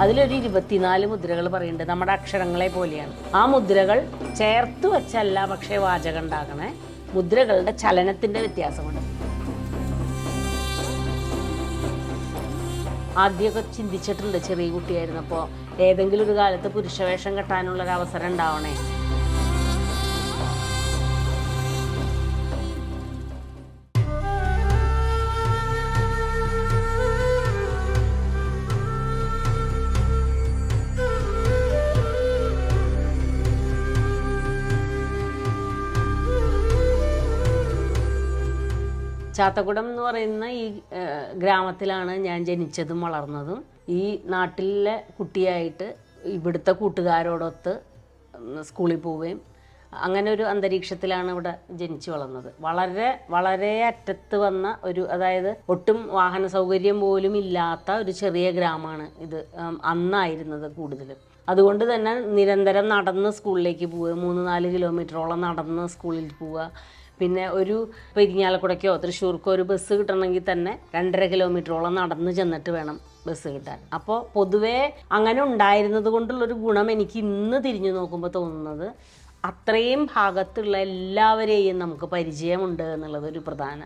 അതിലൊരു 24 മുദ്രകൾ പറയുന്നുണ്ട്. നമ്മുടെ അക്ഷരങ്ങളെ പോലെയാണ്. ആ മുദ്രകൾ ചേർത്ത് വെച്ചല്ല പക്ഷേ വാചകം ഉണ്ടാക്കണേ, മുദ്രകളുടെ ചലനത്തിന്റെ വ്യത്യാസമുണ്ട്. ആദ്യമൊക്കെ ചിന്തിച്ചിട്ടുണ്ട് ചെറിയ കുട്ടിയായിരുന്നപ്പോൾ ഏതെങ്കിലും ഒരു കാലത്ത് പുരുഷവേഷം കെട്ടാനുള്ളൊരു അവസരം ഉണ്ടാവണേ. ചാത്തക്കുടം എന്ന് പറയുന്ന ഈ ഗ്രാമത്തിലാണ് ഞാൻ ജനിച്ചതും വളർന്നതും. ഈ നാട്ടിലെ കുട്ടിയായിട്ട് ഇവിടുത്തെ കൂട്ടുകാരോടൊത്ത് സ്കൂളിൽ പോവുകയും അങ്ങനെ ഒരു അന്തരീക്ഷത്തിലാണ് ഇവിടെ ജനിച്ചു വളർന്നത്. വളരെ വളരെ അറ്റത്ത് വന്ന ഒരു, അതായത് ഒട്ടും വാഹന സൗകര്യം പോലും ഇല്ലാത്ത ഒരു ചെറിയ ഗ്രാമമാണ് ഇത് അന്നായിരുന്നത് കൂടുതലും. അതുകൊണ്ട് തന്നെ നിരന്തരം നടന്ന് സ്കൂളിലേക്ക് പോവുക, 3-4 കിലോമീറ്ററോളം നടന്ന് സ്കൂളിൽ പോവുക. പിന്നെ ഒരു ഇരിങ്ങാലക്കുടയ്ക്കോ തൃശ്ശൂർക്കോ ഒരു ബസ് കിട്ടണമെങ്കിൽ തന്നെ 2.5 കിലോമീറ്ററോളം നടന്ന് ചെന്നിട്ട് വേണം ബസ് കിട്ടാൻ. അപ്പോൾ പൊതുവേ അങ്ങനെ ഉണ്ടായിരുന്നത് കൊണ്ടുള്ളൊരു ഗുണം എനിക്ക് ഇന്ന് തിരിഞ്ഞു നോക്കുമ്പോൾ തോന്നുന്നത്, അത്രയും ഭാഗത്തുള്ള എല്ലാവരെയും നമുക്ക് പരിചയമുണ്ട് എന്നുള്ളത് ഒരു പ്രധാന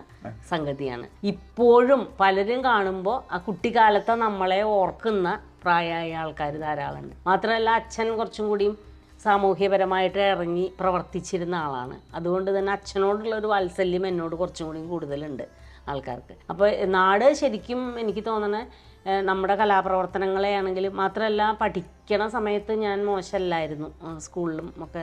സംഗതിയാണ്. ഇപ്പോഴും പലരും കാണുമ്പോൾ ആ കുട്ടിക്കാലത്തെ നമ്മളെ ഓർക്കുന്ന പ്രായമായ ആൾക്കാർ ധാരാളമുണ്ട്. മാത്രമല്ല അച്ഛൻ കുറച്ചും കൂടിയും സാമൂഹ്യപരമായിട്ട് ഇറങ്ങി പ്രവർത്തിച്ചിരുന്ന ആളാണ്. അതുകൊണ്ട് തന്നെ അച്ഛനോടുള്ളൊരു വാത്സല്യം എന്നോട് കുറച്ചും കൂടി കൂടുതലുണ്ട് ആൾക്കാർക്ക്. അപ്പോൾ നാട് ശരിക്കും എനിക്ക് തോന്നണേ നമ്മുടെ കലാപ്രവർത്തനങ്ങളെ ആണെങ്കിലും, മാത്രമല്ല പഠിക്കണ സമയത്ത് ഞാൻ മോശമല്ലായിരുന്നു. സ്കൂളിലും ഒക്കെ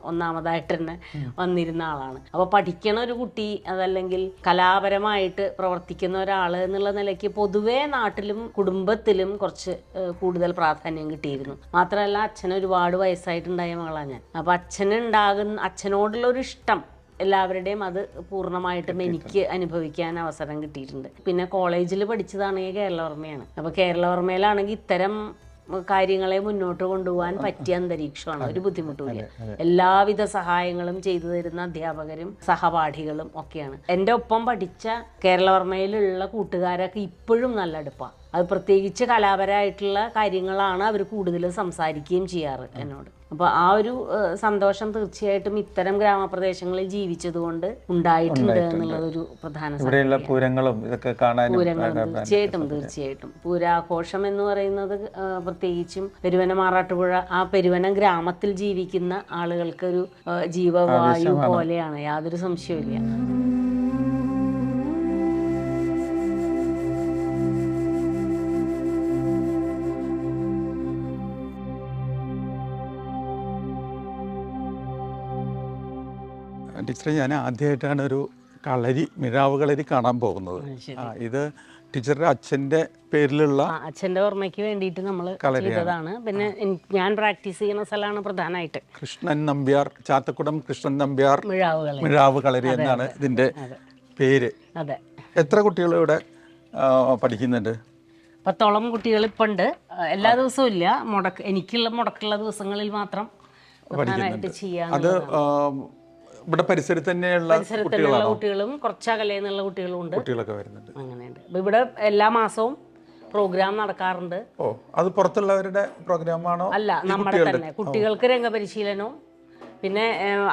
ഒന്നാമതായിട്ട് തന്നെ വന്നിരുന്ന ആളാണ്. അപ്പോൾ പഠിക്കണ ഒരു കുട്ടി, അതല്ലെങ്കിൽ കലാപരമായിട്ട് പ്രവർത്തിക്കുന്ന ഒരാൾ എന്നുള്ള നിലയ്ക്ക് പൊതുവേ നാട്ടിലും കുടുംബത്തിലും കുറച്ച് കൂടുതൽ പ്രാധാന്യം കിട്ടിയിരുന്നു. മാത്രമല്ല അച്ഛന് ഒരുപാട് വയസ്സായിട്ടുണ്ടായ മകളാണ് ഞാൻ. അപ്പോൾ അച്ഛനോടുള്ളൊരു ഇഷ്ടം എല്ലാവരുടെയും അത് പൂർണ്ണമായിട്ടും എനിക്ക് അനുഭവിക്കാൻ അവസരം കിട്ടിയിട്ടുണ്ട്. പിന്നെ കോളേജിൽ പഠിച്ചതാണെങ്കിൽ കേരളവർമ്മയാണ്. അപ്പോൾ കേരളവർമ്മയിലാണെങ്കിൽ ഇത്തരം കാര്യങ്ങളെ മുന്നോട്ട് കൊണ്ടുപോകാൻ പറ്റിയ അന്തരീക്ഷമാണ്. ഒരു ബുദ്ധിമുട്ടുമില്ല. എല്ലാവിധ സഹായങ്ങളും ചെയ്തു തരുന്ന അധ്യാപകരും സഹപാഠികളും ഒക്കെയാണ്. എൻ്റെ ഒപ്പം പഠിച്ച കേരളവർമ്മയിലുള്ള കൂട്ടുകാരൊക്കെ ഇപ്പോഴും നല്ല അടുപ്പമാണ്. അത് പ്രത്യേകിച്ച് കലാപരമായിട്ടുള്ള കാര്യങ്ങളാണ് അവർ കൂടുതൽ സംസാരിക്കുകയും ചെയ്യാറ് എന്നോട്. അപ്പോൾ ആ ഒരു സന്തോഷം തീർച്ചയായിട്ടും ഇത്തരം ഗ്രാമപ്രദേശങ്ങളിൽ ജീവിച്ചതുകൊണ്ട് ഉണ്ടായിട്ടുണ്ട് എന്നുള്ളതൊരു പ്രധാന പൂരങ്ങളും ഇതൊക്കെ കാണാനും. തീർച്ചയായിട്ടും പൂരാഘോഷം എന്ന് പറയുന്നത് പ്രത്യേകിച്ചും പെരുവന മാറാട്ടുപുഴ, ആ പെരുവനം ഗ്രാമത്തിൽ ജീവിക്കുന്ന ആളുകൾക്കൊരു ജീവവായു പോലെയാണ്, യാതൊരു സംശയവുമില്ല. ടീച്ചറെ, ഞാൻ ആദ്യമായിട്ടാണ് ഒരു മിഴാവ് കളരി കാണാൻ പോകുന്നത്. ഇത് ടീച്ചറുടെ അച്ഛൻ്റെ പേരിലുള്ള അച്ഛൻ്റെ ഓർമ്മയ്ക്ക് വേണ്ടിയിട്ട് നമ്മൾ ചെയ്തതാണ്. പിന്നെ ഞാൻ പ്രാക്ടീസ് ചെയ്യുന്ന സ്ഥലമാണ് പ്രധാനമായിട്ട് കൃഷ്ണൻ നമ്പ്യാർ, ചാത്തക്കുടം കൃഷ്ണൻ നമ്പ്യാർ മിഴാവ് കളരി എന്നാണ് ഇതിൻ്റെ പേര്. അതെ. എത്ര കുട്ടികൾ ഇവിടെ പഠിക്കുന്നുണ്ട്? 10ഓളം കുട്ടികൾ ഇപ്പം ഉണ്ട്. എല്ലാ ദിവസവും ഇല്ല, എനിക്കുള്ള മുടക്കുള്ള ദിവസങ്ങളിൽ മാത്രം പ്രധാനമായിട്ട് ചെയ്യാൻ. അത് ഇവിടെ പരിസരത്ത് തന്നെയുള്ള കുട്ടികളും കുറച്ചകലെ നിന്നുള്ള കുട്ടികളൊക്കെ വരുന്നുണ്ട്. അങ്ങനെയുണ്ട്. ഇവിടെ എല്ലാ മാസവും പ്രോഗ്രാം നടക്കാറുണ്ട്. ഓ, അത് പുറത്തുള്ളവരുടെ പ്രോഗ്രാമാണോ? അല്ല, നമ്മുടെ തന്നെ കുട്ടികൾക്ക് രംഗപരിശീലനവും. പിന്നെ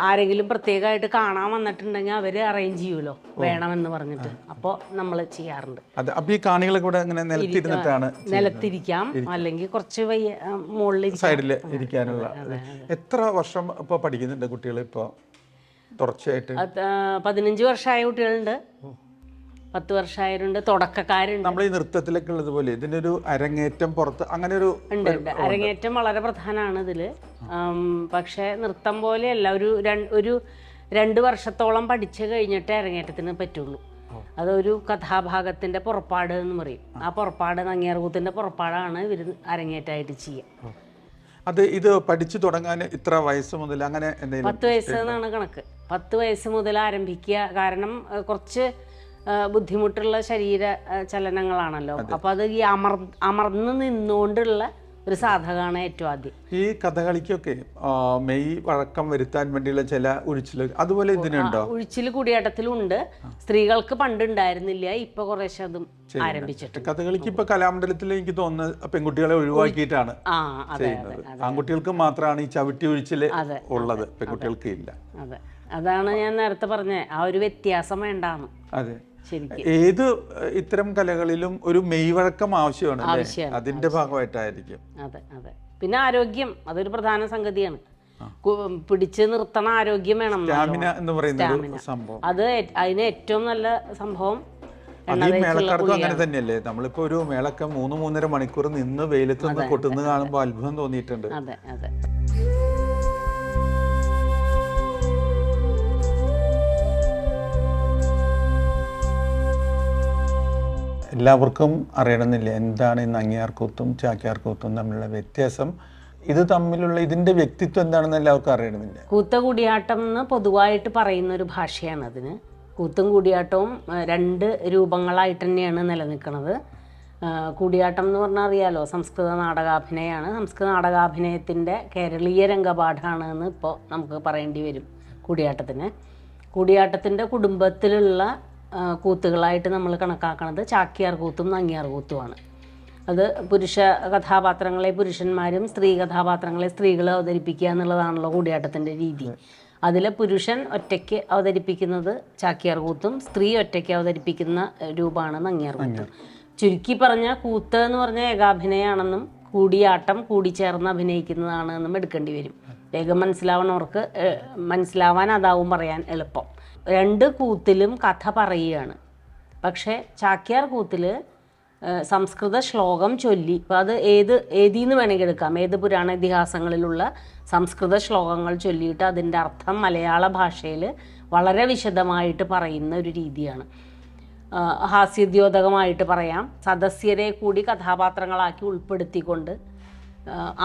ആരെങ്കിലും പ്രത്യേകമായിട്ട് കാണാൻ വന്നിട്ടുണ്ടെങ്കിൽ അവർ അറേഞ്ച് ചെയ്യുമല്ലോ വേണമെന്ന് പറഞ്ഞിട്ട്, അപ്പോൾ നമ്മൾ ചെയ്യാറുണ്ട്. അപ്പോൾ ഈ കാണികളൊക്കെ ഇവിടെ ഇങ്ങനെ നിലത്തിരിക്കാം, അല്ലെങ്കിൽ കുറച്ച് മുകളിൽ സൈഡിൽ ഇരിക്കാനുള്ള. എത്ര വർഷം ഇപ്പോൾ പഠിക്കുന്നുണ്ട് കുട്ടികൾ? ഇപ്പോൾ തുടർച്ചയായിട്ട് 15 വർഷമായ കുട്ടികളുണ്ട്, 10 വർഷമായവരുണ്ട്, തുടക്കക്കാരുണ്ട്. നമ്മൾ ഈ നൃത്തത്തിലൊക്കെ ഉള്ളതുപോലെ ഇതിനൊരു അരങ്ങേറ്റം പുറത്ത് അങ്ങനെ ഒരു ഉണ്ട്. അരങ്ങേറ്റം വളരെ പ്രധാനമാണ് ഇതിൽ. പക്ഷേ നൃത്തം പോലെയല്ല, ഒരു 2 വർഷത്തോളം പഠിച്ചു കഴിഞ്ഞിട്ട് അരങ്ങേറ്റത്തിന് പറ്റുള്ളൂ. അതൊരു കഥാഭാഗത്തിൻ്റെ പുറപ്പാട് എന്ന് പറയും. ആ പുറപ്പാട്, നങ്ങിയാർകൂത്തിൻ്റെ പുറപ്പാടാണ് ഇവർ അരങ്ങേറ്റമായിട്ട് ചെയ്യുക. ഇത് പഠിച്ചു തുടങ്ങാൻ ഇത്ര വയസ്സ് മുതൽ അങ്ങനെ എന്തെങ്കിലും? 10 വയസ്സ് എന്നാണ് കണക്ക്. 10 വയസ്സ് മുതൽ ആരംഭിക്കുക. കാരണം കുറച്ച് ബുദ്ധിമുട്ടുള്ള ശരീര ചലനങ്ങളാണല്ലോ. അപ്പോൾ അത് ഈ അമർന്ന് നിന്നുകൊണ്ടുള്ള ഒരു സാധകമാണ് ഏറ്റവും ആദ്യം. ഈ കഥകളിക്കൊക്കെ മെയ് വഴക്കം വരുത്താൻ വേണ്ടിയുള്ള ചില ഉഴിച്ചിൽ അതുപോലെ ഇതിനുണ്ടോ? ഉഴിച്ചിൽ കൂടിയാട്ടത്തിലും ഉണ്ട്. സ്ത്രീകൾക്ക് പണ്ട് ഉണ്ടായിരുന്നില്ല, ഇപ്പൊ കുറേശ്ശെ അതും ആരംഭിച്ചിട്ടുണ്ട്. കഥകളിക്ക് ഇപ്പൊ കലാമണ്ഡലത്തിൽ എനിക്ക് തോന്നുന്നത് പെൺകുട്ടികളെ ഒഴിവാക്കിയിട്ടാണ് ചെയ്യുന്നത്. ആൺകുട്ടികൾക്ക് മാത്രമാണ് ഈ ചവിട്ടി ഒഴിച്ചിൽ ഉള്ളത്, പെൺകുട്ടികൾക്ക് ഇല്ല. അതെ, അതാണ് ഞാൻ നേരത്തെ പറഞ്ഞത്, ആ ഒരു വ്യത്യാസം വേണ്ടാന്ന്. അതെ, ഏത് ഇത്തരം കലകളിലും ഒരു മെയ്വഴക്കം ആവശ്യമാണ്, അതിന്റെ ഭാഗമായിട്ടായിരിക്കും. അതെ അതെ. പിന്നെ ആരോഗ്യം, അതൊരു പ്രധാന സംഗതിയാണ്. പിടിച്ച് നിർത്തണ ആരോഗ്യം വേണം, സ്റ്റാമിന എന്ന് പറയുന്ന സംഭവം. അത് അതിന് ഏറ്റവും നല്ല സംഭവം. മേളക്കാർക്കും അങ്ങനെ തന്നെയല്ലേ? നമ്മളിപ്പോ ഒരു മേളക്ക 3-3.5 മണിക്കൂർ നിന്ന് വെയിലത്ത് നിന്ന് കൊട്ടുന്ന കാണുമ്പോൾ അത്ഭുതം തോന്നിയിട്ടുണ്ട്. അതെ അതെ. എല്ലാവർക്കും അറിയണമെന്നില്ല എന്താണ് ഈ നങ്ങ്യാർകൂത്തും ചാക്യാർകൂത്തും തമ്മിലുള്ള വ്യത്യാസം. ഇത് തമ്മിലുള്ള ഇതിന്റെ വ്യക്തിത്വം എന്താണെന്ന് എല്ലാവർക്കും അറിയണമെന്നില്ല. കൂത്ത കൂടിയാട്ടം എന്ന് പൊതുവായിട്ട് പറയുന്ന ഒരു ഭാഷയാണ് അതിന്. കൂത്തും കൂടിയാട്ടവും 2 രൂപങ്ങളായിട്ട് തന്നെയാണ് നിലനിൽക്കുന്നത്. കൂടിയാട്ടം എന്ന് പറഞ്ഞാൽ അറിയാലോ, സംസ്കൃത നാടകാഭിനയമാണ്. സംസ്കൃത നാടകാഭിനയത്തിൻ്റെ കേരളീയ രംഗപാഠമാണ് എന്ന് ഇപ്പോൾ നമുക്ക് പറയേണ്ടി വരും കൂടിയാട്ടത്തിന്. കൂടിയാട്ടത്തിൻ്റെ കുടുംബത്തിലുള്ള കൂത്തുകളായിട്ട് നമ്മൾ കണക്കാക്കുന്നത് ചാക്യാർ കൂത്തും നങ്ങ്യാർ കൂത്തുമാണ്. അത് പുരുഷ കഥാപാത്രങ്ങളെ പുരുഷന്മാരും സ്ത്രീ കഥാപാത്രങ്ങളെ സ്ത്രീകൾ അവതരിപ്പിക്കുക എന്നുള്ളതാണല്ലോ കൂടിയാട്ടത്തിൻ്റെ രീതി. അതിൽ പുരുഷൻ ഒറ്റയ്ക്ക് അവതരിപ്പിക്കുന്നത് ചാക്യാർ കൂത്തും സ്ത്രീ ഒറ്റയ്ക്ക് അവതരിപ്പിക്കുന്ന രൂപമാണ് നങ്ങ്യാർ കൂത്തും. ചുരുക്കി പറഞ്ഞ കൂത്ത് എന്ന് പറഞ്ഞാൽ ഏകാഭിനയമാണെന്നും കൂടിയാട്ടം കൂടിച്ചേർന്ന് അഭിനയിക്കുന്നതാണ് എന്നും എടുക്കേണ്ടി വരും. വേഗം മനസ്സിലാവണവർക്ക് മനസ്സിലാവാൻ അതാവും പറയാൻ എളുപ്പം. 2 കൂത്തിലും കഥ പറയുകയാണ്. പക്ഷേ ചാക്യാർ കൂത്തിൽ സംസ്കൃത ശ്ലോകം ചൊല്ലി, ഇപ്പോൾ അത് ഏതീന്ന് വേണമെങ്കിൽ എടുക്കാം, ഏത് പുരാണ ഇതിഹാസങ്ങളിലുള്ള സംസ്കൃത ശ്ലോകങ്ങൾ ചൊല്ലിയിട്ട് അതിൻ്റെ അർത്ഥം മലയാള ഭാഷയിൽ വളരെ വിശദമായിട്ട് പറയുന്ന ഒരു രീതിയാണ്. ഹാസ്യദ്യോതകമായിട്ട് പറയാം, സദസ്യരെ കൂടി കഥാപാത്രങ്ങളാക്കി ഉൾപ്പെടുത്തിക്കൊണ്ട്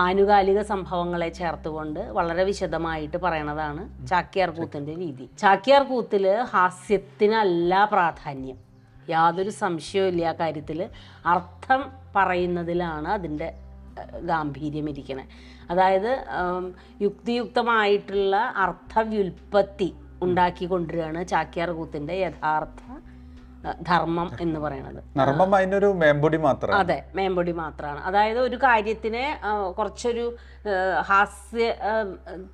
ആനുകാലിക സംഭവങ്ങളെ ചേർത്തുകൊണ്ട് വളരെ വിശദമായിട്ട് പറയണതാണ് ചാക്യാർ കൂത്തിൻ്റെ രീതി. ചാക്യാർ കൂത്തിൽ ഹാസ്യത്തിനല്ല പ്രാധാന്യം, യാതൊരു സംശയവും ഇല്ല ആ കാര്യത്തിൽ. അർത്ഥം പറയുന്നതിലാണ് അതിൻ്റെ ഗാംഭീര്യം ഇരിക്കുന്നത്. അതായത് യുക്തിയുക്തമായിട്ടുള്ള അർത്ഥവ്യുൽപ്പത്തി ഉണ്ടാക്കിക്കൊണ്ടിരിക്കുകയാണ് ചാക്യാർ കൂത്തിൻ്റെ യഥാർത്ഥ ധർമ്മം എന്ന് പറയുന്നത്. അതെ, മേമ്പൊടി മാത്രമാണ്. അതായത് ഒരു കാര്യത്തിനെ കുറച്ചൊരു ഹാസ്യ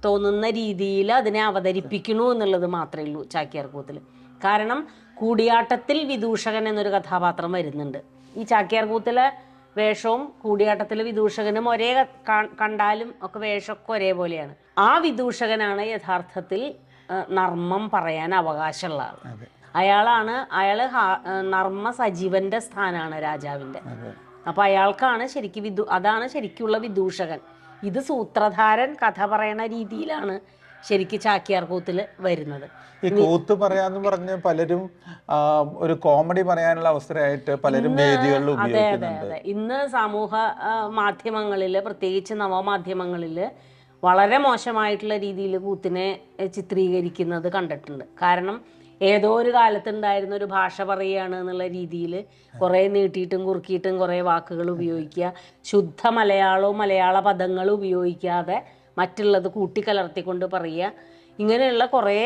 തോന്നുന്ന രീതിയിൽ അതിനെ അവതരിപ്പിക്കണു എന്നുള്ളത് മാത്രമേ ഉള്ളൂ ചാക്യാർ കൂത്തിൽ. കാരണം കൂടിയാട്ടത്തിൽ വിദൂഷകൻ എന്നൊരു കഥാപാത്രം വരുന്നുണ്ട്. ഈ ചാക്യാർ കൂത്തിലെ വേഷവും കൂടിയാട്ടത്തിലെ വിദൂഷകനും ഒരേ കണ്ടാലും ഒക്കെ വേഷമൊക്കെ ഒരേപോലെയാണ്. ആ വിദൂഷകനാണ് യഥാർത്ഥത്തിൽ നർമ്മം പറയാൻ അവകാശമുള്ള ആൾ. അയാൾ നർമ്മ സജീവന്റെ സ്ഥാനമാണ് രാജാവിൻ്റെ. അപ്പോൾ അയാൾക്കാണ് അതാണ് ശരിക്കുള്ള വിദൂഷകൻ. ഇത് സൂത്രധാരൻ കഥ പറയണ രീതിയിലാണ് ശരിക്കും ചാക്യാർ കൂത്തിൽ വരുന്നത്. ഈ കൂത്ത് പറയാന്ന് പറഞ്ഞ് പലരും ഒരു കോമഡി പറയാനുള്ള അവസരമായിട്ട് പലരും വേദികളിൽ ഉപയോഗിക്കുന്നുണ്ട്. അതെ, ഇന്ന് സമൂഹ മാധ്യമങ്ങളിൽ, പ്രത്യേകിച്ച് നവമാധ്യമങ്ങളിൽ വളരെ മോശമായിട്ടുള്ള രീതിയിൽ കൂത്തിനെ ചിത്രീകരിക്കുന്നത് കണ്ടിട്ടുണ്ട്. കാരണം ഏതോ ഒരു കാലത്തുണ്ടായിരുന്ന ഒരു ഭാഷ പറയുകയാണ് എന്നുള്ള രീതിയിൽ കുറേ നീട്ടിയിട്ടും കുറുക്കിയിട്ടും കുറേ വാക്കുകൾ ഉപയോഗിക്കുക, ശുദ്ധ മലയാളവും മലയാള പദങ്ങൾ ഉപയോഗിക്കാതെ മറ്റുള്ളത് കൂട്ടിക്കലർത്തിക്കൊണ്ട് പറയുക. ഇങ്ങനെയുള്ള കുറേ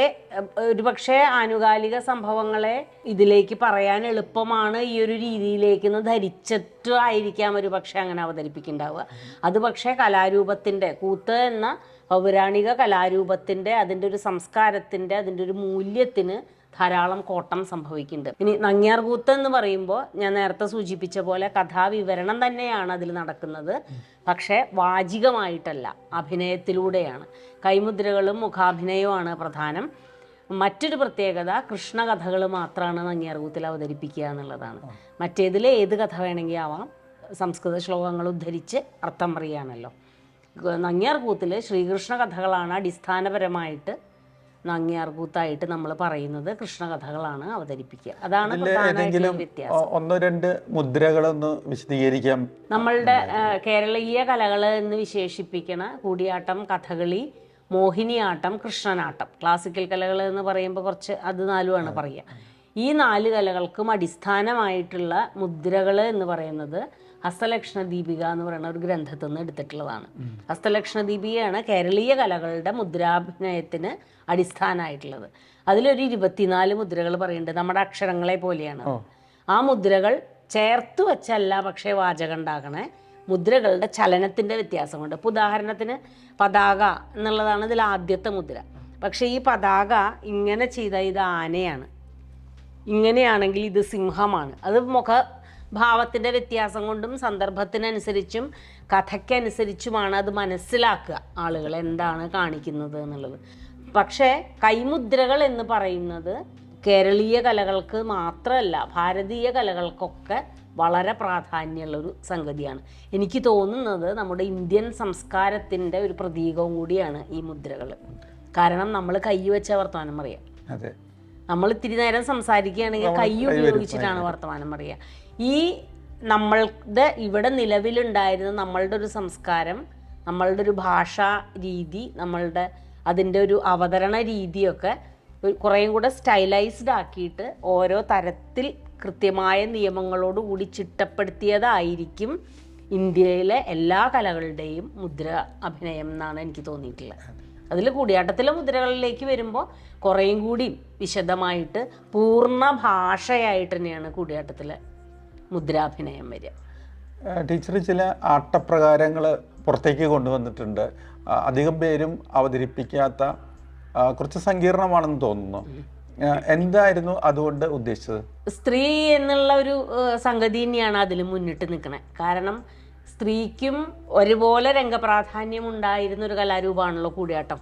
ഒരുപക്ഷെ ആനുകാലിക സംഭവങ്ങളെ ഇതിലേക്ക് പറയാൻ എളുപ്പമാണ് ഈ ഒരു രീതിയിലേക്ക് ധരിച്ചിട്ട് ആയിരിക്കാം ഒരു പക്ഷേ അങ്ങനെ അവതരിപ്പിക്കുന്നുണ്ടാവുക. അത് പക്ഷേ കലാരൂപത്തിൻ്റെ, കൂത്ത് എന്ന പൗരാണിക കലാരൂപത്തിൻ്റെ, അതിൻ്റെ ഒരു സംസ്കാരത്തിൻ്റെ, അതിൻ്റെ ഒരു മൂല്യത്തിന് ധാരാളം കോട്ടം സംഭവിക്കുന്നുണ്ട്. ഇനി നങ്ങ്യാർ കൂത്ത് എന്ന് പറയുമ്പോൾ ഞാൻ നേരത്തെ സൂചിപ്പിച്ച പോലെ കഥാവിവരണം തന്നെയാണ് അതിൽ നടക്കുന്നത്. പക്ഷേ വാചികമായിട്ടല്ല, അഭിനയത്തിലൂടെയാണ്. കൈമുദ്രകളും മുഖാഭിനയവുമാണ് പ്രധാനം. മറ്റൊരു പ്രത്യേകത, കൃഷ്ണകഥകൾ മാത്രമാണ് നങ്ങ്യാർ കൂത്തിൽ അവതരിപ്പിക്കുക എന്നുള്ളതാണ്. മറ്റേതിൽ ഏത് കഥ വേണമെങ്കിൽ ആവാം, സംസ്കൃത ശ്ലോകങ്ങൾ ഉദ്ധരിച്ച് അർത്ഥം പറയുകയാണല്ലോ. നങ്ങ്യാർ കൂത്തിൽ ശ്രീകൃഷ്ണ കഥകളാണ് അടിസ്ഥാനപരമായിട്ട് നങ്ങ്യാർ കൂത്തായിട്ട് നമ്മൾ പറയുന്നത്. കൃഷ്ണകഥകളാണ് അവതരിപ്പിക്കുക. അതാണ് പ്രധാനമായിട്ടുള്ള വ്യത്യാസം. 1-2 മുദ്രകളൊന്ന് വിശദീകരിക്കാം. നമ്മളുടെ കേരളീയ കലകൾ എന്ന് വിശേഷിപ്പിക്കണ കൂടിയാട്ടം, കഥകളി, മോഹിനിയാട്ടം, കൃഷ്ണനാട്ടം, ക്ലാസിക്കൽ കലകൾ എന്ന് പറയുമ്പോൾ കുറച്ച് അത് 4 പറയുക. ഈ 4 കലകൾക്കും അടിസ്ഥാനമായിട്ടുള്ള മുദ്രകൾ എന്ന് പറയുന്നത് ഹസ്തലക്ഷണ ദീപിക എന്ന് പറയുന്ന ഒരു ഗ്രന്ഥത്തിൽ നിന്ന് എടുത്തിട്ടുള്ളതാണ്. ഹസ്തലക്ഷണ ദീപികയാണ് കേരളീയ കലകളുടെ മുദ്രാഭിനയത്തിന് അടിസ്ഥാനമായിട്ടുള്ളത്. അതിലൊരു 24 മുദ്രകൾ പറയുന്നുണ്ട്. നമ്മുടെ അക്ഷരങ്ങളെ പോലെയാണ്. ആ മുദ്രകൾ ചേർത്ത് വെച്ചല്ല പക്ഷേ വാചകം ഉണ്ടാക്കണേ, മുദ്രകളുടെ ചലനത്തിൻ്റെ വ്യത്യാസം കൊണ്ട്. ഇപ്പോൾ ഉദാഹരണത്തിന് പതാക എന്നുള്ളതാണ് ഇതിൽ ആദ്യത്തെ മുദ്ര. പക്ഷേ ഈ പതാക ഇങ്ങനെ ചെയ്ത ഇത് ആനയാണ്, ഇങ്ങനെയാണെങ്കിൽ ഇത് സിംഹമാണ്. അത് മുഖഭാവത്തിൻ്റെ വ്യത്യാസം കൊണ്ടും സന്ദർഭത്തിനനുസരിച്ചും കഥയ്ക്കനുസരിച്ചുമാണ് അത് മനസ്സിലാക്കുക ആളുകൾ എന്താണ് കാണിക്കുന്നത് എന്നുള്ളത്. പക്ഷേ കൈമുദ്രകൾ എന്ന് പറയുന്നത് കേരളീയ കലകൾക്ക് മാത്രമല്ല, ഭാരതീയ കലകൾക്കൊക്കെ വളരെ പ്രാധാന്യമുള്ളൊരു സംഗതിയാണ്. എനിക്ക് തോന്നുന്നത് നമ്മുടെ ഇന്ത്യൻ സംസ്കാരത്തിൻ്റെ ഒരു പ്രതീകവും കൂടിയാണ് ഈ മുദ്രകൾ. കാരണം നമ്മൾ കൈ വെച്ച വർത്തമാനം പറയാം. അതെ, നമ്മൾ ഇത്തിരി നേരം സംസാരിക്കുകയാണെങ്കിൽ കൈ ഉപയോഗിച്ചിട്ടാണ് വർത്തമാനം പറയുക. ഈ നമ്മളുടെ ഇവിടെ നിലവിലുണ്ടായിരുന്ന നമ്മളുടെ ഒരു സംസ്കാരം, നമ്മളുടെ ഒരു ഭാഷാ രീതി, നമ്മളുടെ അതിൻ്റെ ഒരു അവതരണ രീതിയൊക്കെ കുറേയും കൂടെ സ്റ്റൈലൈസ്ഡ് ആക്കിയിട്ട് ഓരോ തരത്തിൽ കൃത്യമായ നിയമങ്ങളോടുകൂടി ചിട്ടപ്പെടുത്തിയതായിരിക്കും ഇന്ത്യയിലെ എല്ലാ കലകളുടെയും മുദ്ര അഭിനയം എന്നാണ് എനിക്ക് തോന്നിയിട്ടുള്ളത്. അതിൽ കൂടിയാട്ടത്തിലെ മുദ്രകളിലേക്ക് വരുമ്പോൾ കുറേയും കൂടി വിശദമായിട്ട് പൂർണ്ണ ഭാഷയായിട്ട് തന്നെയാണ് കൂടിയാട്ടത്തിലെ മുദ്രാഭിനയം വരിക. ടീച്ചർ ചില ആട്ടപ്രകാരങ്ങൾ പുറത്തേക്ക് കൊണ്ടുവന്നിട്ടുണ്ട്. അധികം പേരും അവതരിപ്പിക്കാത്ത കുറച്ച് സങ്കീർണമാണെന്ന് തോന്നുന്നു. എന്തായിരുന്നു അതുകൊണ്ട് ഉദ്ദേശിച്ചത്? സ്ത്രീ എന്നുള്ള ഒരു സംഗതി തന്നെയാണ് അതിൽ മുന്നിട്ട് നിൽക്കണേ. കാരണം സ്ത്രീക്കും ഒരുപോലെ രംഗപ്രാധാന്യം ഉണ്ടായിരുന്ന ഒരു കലാരൂപമാണല്ലോ കൂടിയാട്ടം.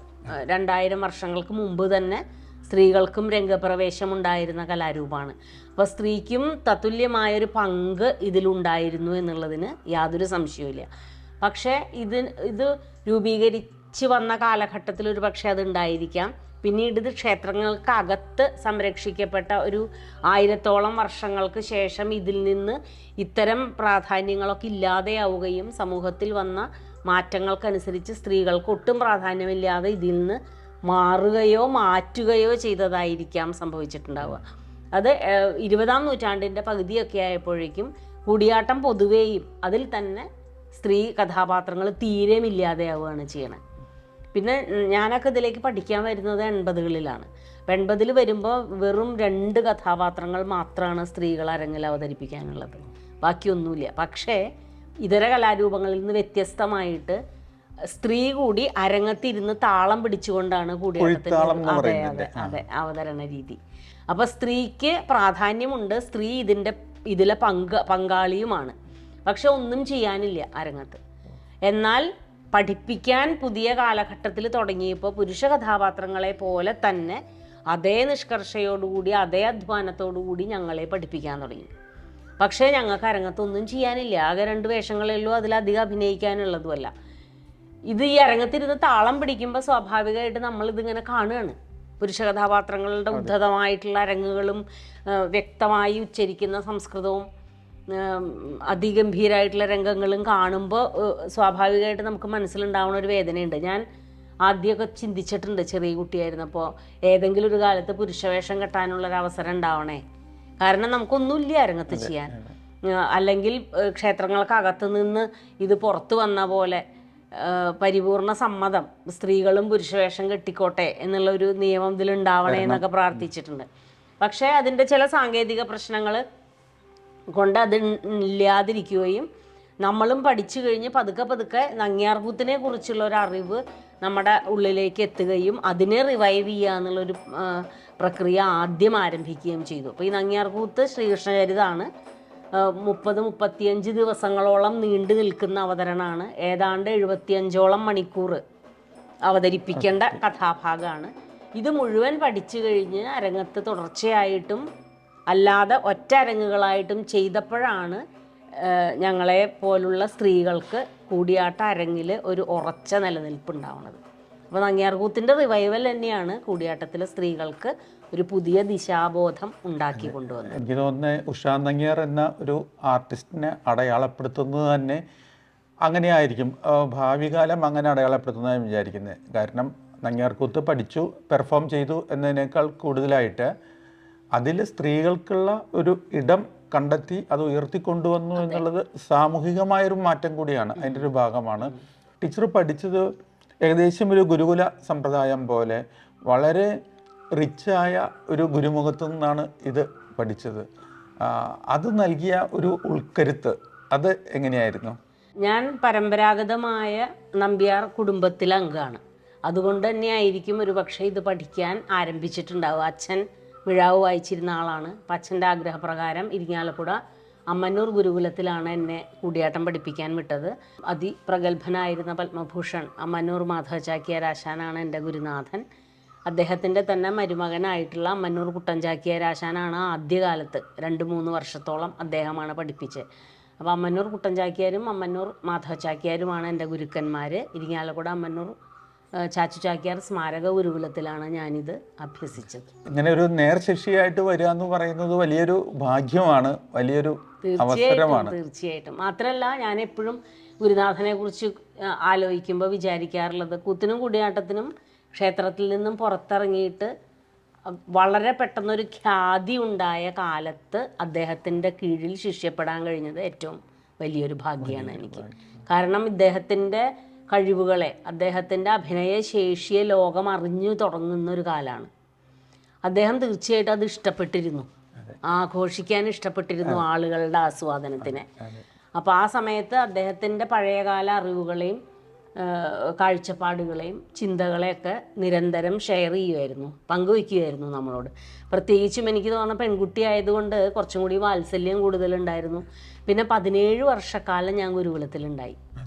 2000 വർഷങ്ങൾക്ക് മുമ്പ് തന്നെ സ്ത്രീകൾക്കും രംഗപ്രവേശം ഉണ്ടായിരുന്ന കലാരൂപമാണ്. അപ്പോൾ സ്ത്രീക്കും തത്തുല്യമായൊരു പങ്ക് ഇതിലുണ്ടായിരുന്നു എന്നുള്ളതിന് യാതൊരു സംശയവുമില്ല. പക്ഷേ ഇത് രൂപീകരിച്ച് വന്ന കാലഘട്ടത്തിൽ ഒരു പക്ഷേ അതുണ്ടായിരിക്കാം. പിന്നീട് ഇത് ക്ഷേത്രങ്ങൾക്കകത്ത് സംരക്ഷിക്കപ്പെട്ട ഒരു 1000ഓളം വർഷങ്ങൾക്ക് ശേഷം ഇതിൽ നിന്ന് ഇത്തരം പ്രാധാന്യങ്ങളൊക്കെ ഇല്ലാതെയാവുകയും സമൂഹത്തിൽ വന്ന മാറ്റങ്ങൾക്കനുസരിച്ച് സ്ത്രീകൾക്ക് ഒട്ടും പ്രാധാന്യമില്ലാതെ ഇതിൽ നിന്ന് മാറ്റുകയോ ചെയ്തതായിരിക്കാം സംഭവിച്ചിട്ടുണ്ടാവുക. അത് 20-ാം നൂറ്റാണ്ടിൻ്റെ പകുതിയൊക്കെ ആയപ്പോഴേക്കും കൂടിയാട്ടം പൊതുവേയും അതിൽ തന്നെ സ്ത്രീ കഥാപാത്രങ്ങൾ തീരെയും ഇല്ലാതെയാവുകയാണ് ചെയ്യണത്. പിന്നെ ഞാനൊക്കെ ഇതിലേക്ക് പഠിക്കാൻ വരുന്നത് 80കളിലാണ്. 80ൽ വരുമ്പോൾ വെറും 2 കഥാപാത്രങ്ങൾ മാത്രമാണ് സ്ത്രീകൾ അരങ്ങിൽ അവതരിപ്പിക്കാനുള്ളത്, ബാക്കിയൊന്നുമില്ല. പക്ഷേ ഇതര കലാരൂപങ്ങളിൽ നിന്ന് വ്യത്യസ്തമായിട്ട് സ്ത്രീ കൂടി അരങ്ങത്തിരുന്ന് താളം പിടിച്ചുകൊണ്ടാണ് കൂടിയാട്ടത്തിന് അതെ അവതരണ രീതി. അപ്പോൾ സ്ത്രീക്ക് പ്രാധാന്യമുണ്ട്, സ്ത്രീ ഇതിലെ പങ്കാളിയുമാണ്. പക്ഷെ ഒന്നും ചെയ്യാനില്ല അരങ്ങത്ത്. എന്നാൽ പഠിപ്പിക്കാൻ പുതിയ കാലഘട്ടത്തിൽ തുടങ്ങിയപ്പോൾ പുരുഷ കഥാപാത്രങ്ങളെ പോലെ തന്നെ അതേ നിഷ്കർഷയോടുകൂടി അതേ അധ്വാനത്തോടുകൂടി ഞങ്ങളെ പഠിപ്പിക്കാൻ തുടങ്ങി. പക്ഷേ ഞങ്ങൾക്ക് അരങ്ങത്തൊന്നും ചെയ്യാനില്ല. ആകെ 2 വേഷങ്ങളേ ഉള്ളൂ, അതിലധികം അഭിനയിക്കാനുള്ളതുമല്ല. ഇത് ഈ അരങ്ങത്തിരുന്ന് താളം പിടിക്കുമ്പോൾ സ്വാഭാവികമായിട്ട് നമ്മളിതിങ്ങനെ കാണുകയാണ്. പുരുഷ കഥാപാത്രങ്ങളുടെ ഉദ്ധതമായിട്ടുള്ള അരങ്ങുകളും വ്യക്തമായി ഉച്ചരിക്കുന്ന സംസ്കൃതവും അതിഗംഭീരമായിട്ടുള്ള രംഗങ്ങളും കാണുമ്പോൾ സ്വാഭാവികമായിട്ട് നമുക്ക് മനസ്സിലുണ്ടാവുന്ന ഒരു വേദനയുണ്ട്. ഞാൻ ആദ്യമൊക്കെ ചിന്തിച്ചിട്ടുണ്ട് ചെറിയ കുട്ടിയായിരുന്നപ്പോൾ, ഏതെങ്കിലും ഒരു കാലത്ത് പുരുഷവേഷം കെട്ടാനുള്ളൊരവസരം ഉണ്ടാവണേ. കാരണം നമുക്കൊന്നുമില്ല അരങ്ങത്ത് ചെയ്യാൻ. അല്ലെങ്കിൽ ക്ഷേത്രങ്ങൾക്കകത്ത് നിന്ന് ഇത് പുറത്തു വന്ന പോലെ പരിപൂർണ സമ്മതം, സ്ത്രീകളും പുരുഷവേഷം കെട്ടിക്കോട്ടെ എന്നുള്ളൊരു നിയമം ഇതിലുണ്ടാവണേ എന്നൊക്കെ പ്രാർത്ഥിച്ചിട്ടുണ്ട്. പക്ഷേ അതിൻ്റെ ചില സാങ്കേതിക പ്രശ്നങ്ങൾ കൊണ്ട് അത് ഇല്ലാതിരിക്കുകയും നമ്മളും പഠിച്ചു കഴിഞ്ഞ് പതുക്കെ നങ്ങ്യാർകൂത്തിനെ കുറിച്ചുള്ള ഒരു അറിവ് നമ്മുടെ ഉള്ളിലേക്ക് എത്തുകയും അതിനെ റിവൈവ് ചെയ്യുക എന്നുള്ളൊരു പ്രക്രിയ ആദ്യം ആരംഭിക്കുകയും ചെയ്തു. അപ്പോൾ ഈ നങ്ങ്യാർകൂത്ത് ശ്രീകൃഷ്ണചരിതമാണ്. 30-35 ദിവസങ്ങളോളം നീണ്ടു നിൽക്കുന്ന അവതരണമാണ്. ഏതാണ്ട് 75ഓളം മണിക്കൂർ അവതരിപ്പിക്കേണ്ട കഥാഭാഗമാണ്. ഇത് മുഴുവൻ പഠിച്ചു കഴിഞ്ഞ് അരങ്ങത്ത് തുടർച്ചയായിട്ടും അല്ലാതെ ഒറ്റ അരങ്ങുകളായിട്ടും ചെയ്തപ്പോഴാണ് ഞങ്ങളെ പോലുള്ള സ്ത്രീകൾക്ക് കൂടിയാട്ട അരങ്ങിൽ ഒരു ഉറച്ച നിലനിൽപ്പുണ്ടാവുന്നത്. അപ്പോൾ നങ്ങ്യാർകൂത്തിൻ്റെ റിവൈവൽ തന്നെയാണ് കൂടിയാട്ടത്തിലെ സ്ത്രീകൾക്ക് ഒരു പുതിയ ദിശാബോധം ഉണ്ടാക്കി കൊണ്ടുവന്നത്. എനിക്ക് തോന്നുന്നത് ഉഷാ നങ്ങ്യാർ എന്ന ഒരു ആർട്ടിസ്റ്റിനെ അടയാളപ്പെടുത്തുന്നത് തന്നെ അങ്ങനെയായിരിക്കും. ഭാവി കാലം അങ്ങനെ അടയാളപ്പെടുത്തുന്നതാണ് വിചാരിക്കുന്നത്. കാരണം നങ്ങ്യാർകൂത്ത് പഠിച്ചു പെർഫോം ചെയ്തു എന്നതിനേക്കാൾ കൂടുതലായിട്ട് അതിൽ സ്ത്രീകൾക്കുള്ള ഒരു ഇടം കണ്ടെത്തി അത് ഉയർത്തിക്കൊണ്ടുവന്നു എന്നുള്ളത് സാമൂഹികമായൊരു മാറ്റം കൂടിയാണ്, അതിൻ്റെ ഒരു ഭാഗമാണ്. ടീച്ചർ പഠിച്ചത് ഏകദേശം ഒരു ഗുരുകുല സമ്പ്രദായം പോലെ വളരെ റിച്ചായ ഒരു ഗുരുമുഖത്തു നിന്നാണ് ഇത് പഠിച്ചത്. അത് നൽകിയ ഒരു ഉൾക്കരുത്ത് അത് എങ്ങനെയായിരുന്നു? ഞാൻ പരമ്പരാഗതമായ നമ്പ്യാർ കുടുംബത്തിലെ അംഗമാണ്. അതുകൊണ്ട് തന്നെ ആയിരിക്കും ഒരു പക്ഷേ ഇത് പഠിക്കാൻ ആരംഭിച്ചിട്ടുണ്ടാവുക. അച്ഛൻ മിഴാവ് വായിച്ചിരുന്ന ആളാണ്. അപ്പം അച്ഛൻ്റെ ആഗ്രഹപ്രകാരം ഇരിങ്ങാലക്കുട അമ്മന്നൂർ ഗുരുകുലത്തിലാണ് എന്നെ കൂടിയാട്ടം പഠിപ്പിക്കാൻ വിട്ടത്. അതിപ്രഗത്ഭനായിരുന്ന പത്മഭൂഷൺ അമ്മന്നൂർ മാധവ ചാക്യാരാശാനാണ് എൻ്റെ ഗുരുനാഥൻ. അദ്ദേഹത്തിൻ്റെ തന്നെ മരുമകനായിട്ടുള്ള അമ്മന്നൂർ കുട്ടൻ ചാക്യാരാശാനാണ് ആദ്യകാലത്ത് 2-3 വർഷത്തോളം അദ്ദേഹമാണ് പഠിപ്പിച്ചത്. അപ്പോൾ അമ്മന്നൂർ കുട്ടൻ ചാക്യാരും അമ്മന്നൂർ മാധവ ചാക്യാരുമാണ് എൻ്റെ ഗുരുക്കന്മാർ. ഇരിങ്ങാലക്കുട അമ്മന്നൂർ ചാച്ചു ചാക്യാർ സ്മാരക ഗുരുകുലത്തിലാണ് ഞാനിത് അഭ്യസിച്ചത്. ഇങ്ങനെ ഒരു നേർശിഷ്യയായിട്ട് വരിക എന്ന് പറയുന്നത് വലിയൊരു ഭാഗ്യമാണ്, വലിയൊരു അവസരമാണ്. തീർച്ചയായിട്ടും. മാത്രമല്ല, ഞാൻ എപ്പോഴും ഗുരുനാഥനെ കുറിച്ച് ആലോചിക്കുമ്പോൾ വിചാരിക്കാറുള്ളത്, കൂത്തിനും കൂടിയാട്ടത്തിനും ക്ഷേത്രത്തിൽ നിന്നും പുറത്തിറങ്ങിയിട്ട് വളരെ പെട്ടെന്നൊരു ഖ്യാതി ഉണ്ടായ കാലത്ത് അദ്ദേഹത്തിൻ്റെ കീഴിൽ ശിഷ്യപ്പെടാൻ കഴിഞ്ഞത് ഏറ്റവും വലിയൊരു ഭാഗ്യമാണ് എനിക്ക്. കാരണം ഇദ്ദേഹത്തിൻ്റെ കഴിവുകളെ, അദ്ദേഹത്തിൻ്റെ അഭിനയശേഷിയെ ലോകം അറിഞ്ഞു തുടങ്ങുന്ന ഒരു കാലമാണ്. അദ്ദേഹം തീർച്ചയായിട്ടും അത് ഇഷ്ടപ്പെട്ടിരുന്നു, ആഘോഷിക്കാൻ ഇഷ്ടപ്പെട്ടിരുന്നു ആളുകളുടെ ആസ്വാദനത്തിനെ. അപ്പോൾ ആ സമയത്ത് അദ്ദേഹത്തിൻ്റെ പഴയകാല അറിവുകളെയും കാഴ്ചപ്പാടുകളെയും ചിന്തകളെയൊക്കെ നിരന്തരം ഷെയർ ചെയ്യുമായിരുന്നു, പങ്കുവയ്ക്കുമായിരുന്നു നമ്മളോട്. പ്രത്യേകിച്ചും എനിക്ക് തോന്നുന്ന പെൺകുട്ടി ആയതുകൊണ്ട് കുറച്ചും കൂടി വാത്സല്യം കൂടുതലുണ്ടായിരുന്നു. പിന്നെ 17 വർഷക്കാലം ഞാൻ ഗുരുകുലത്തിലുണ്ടായി.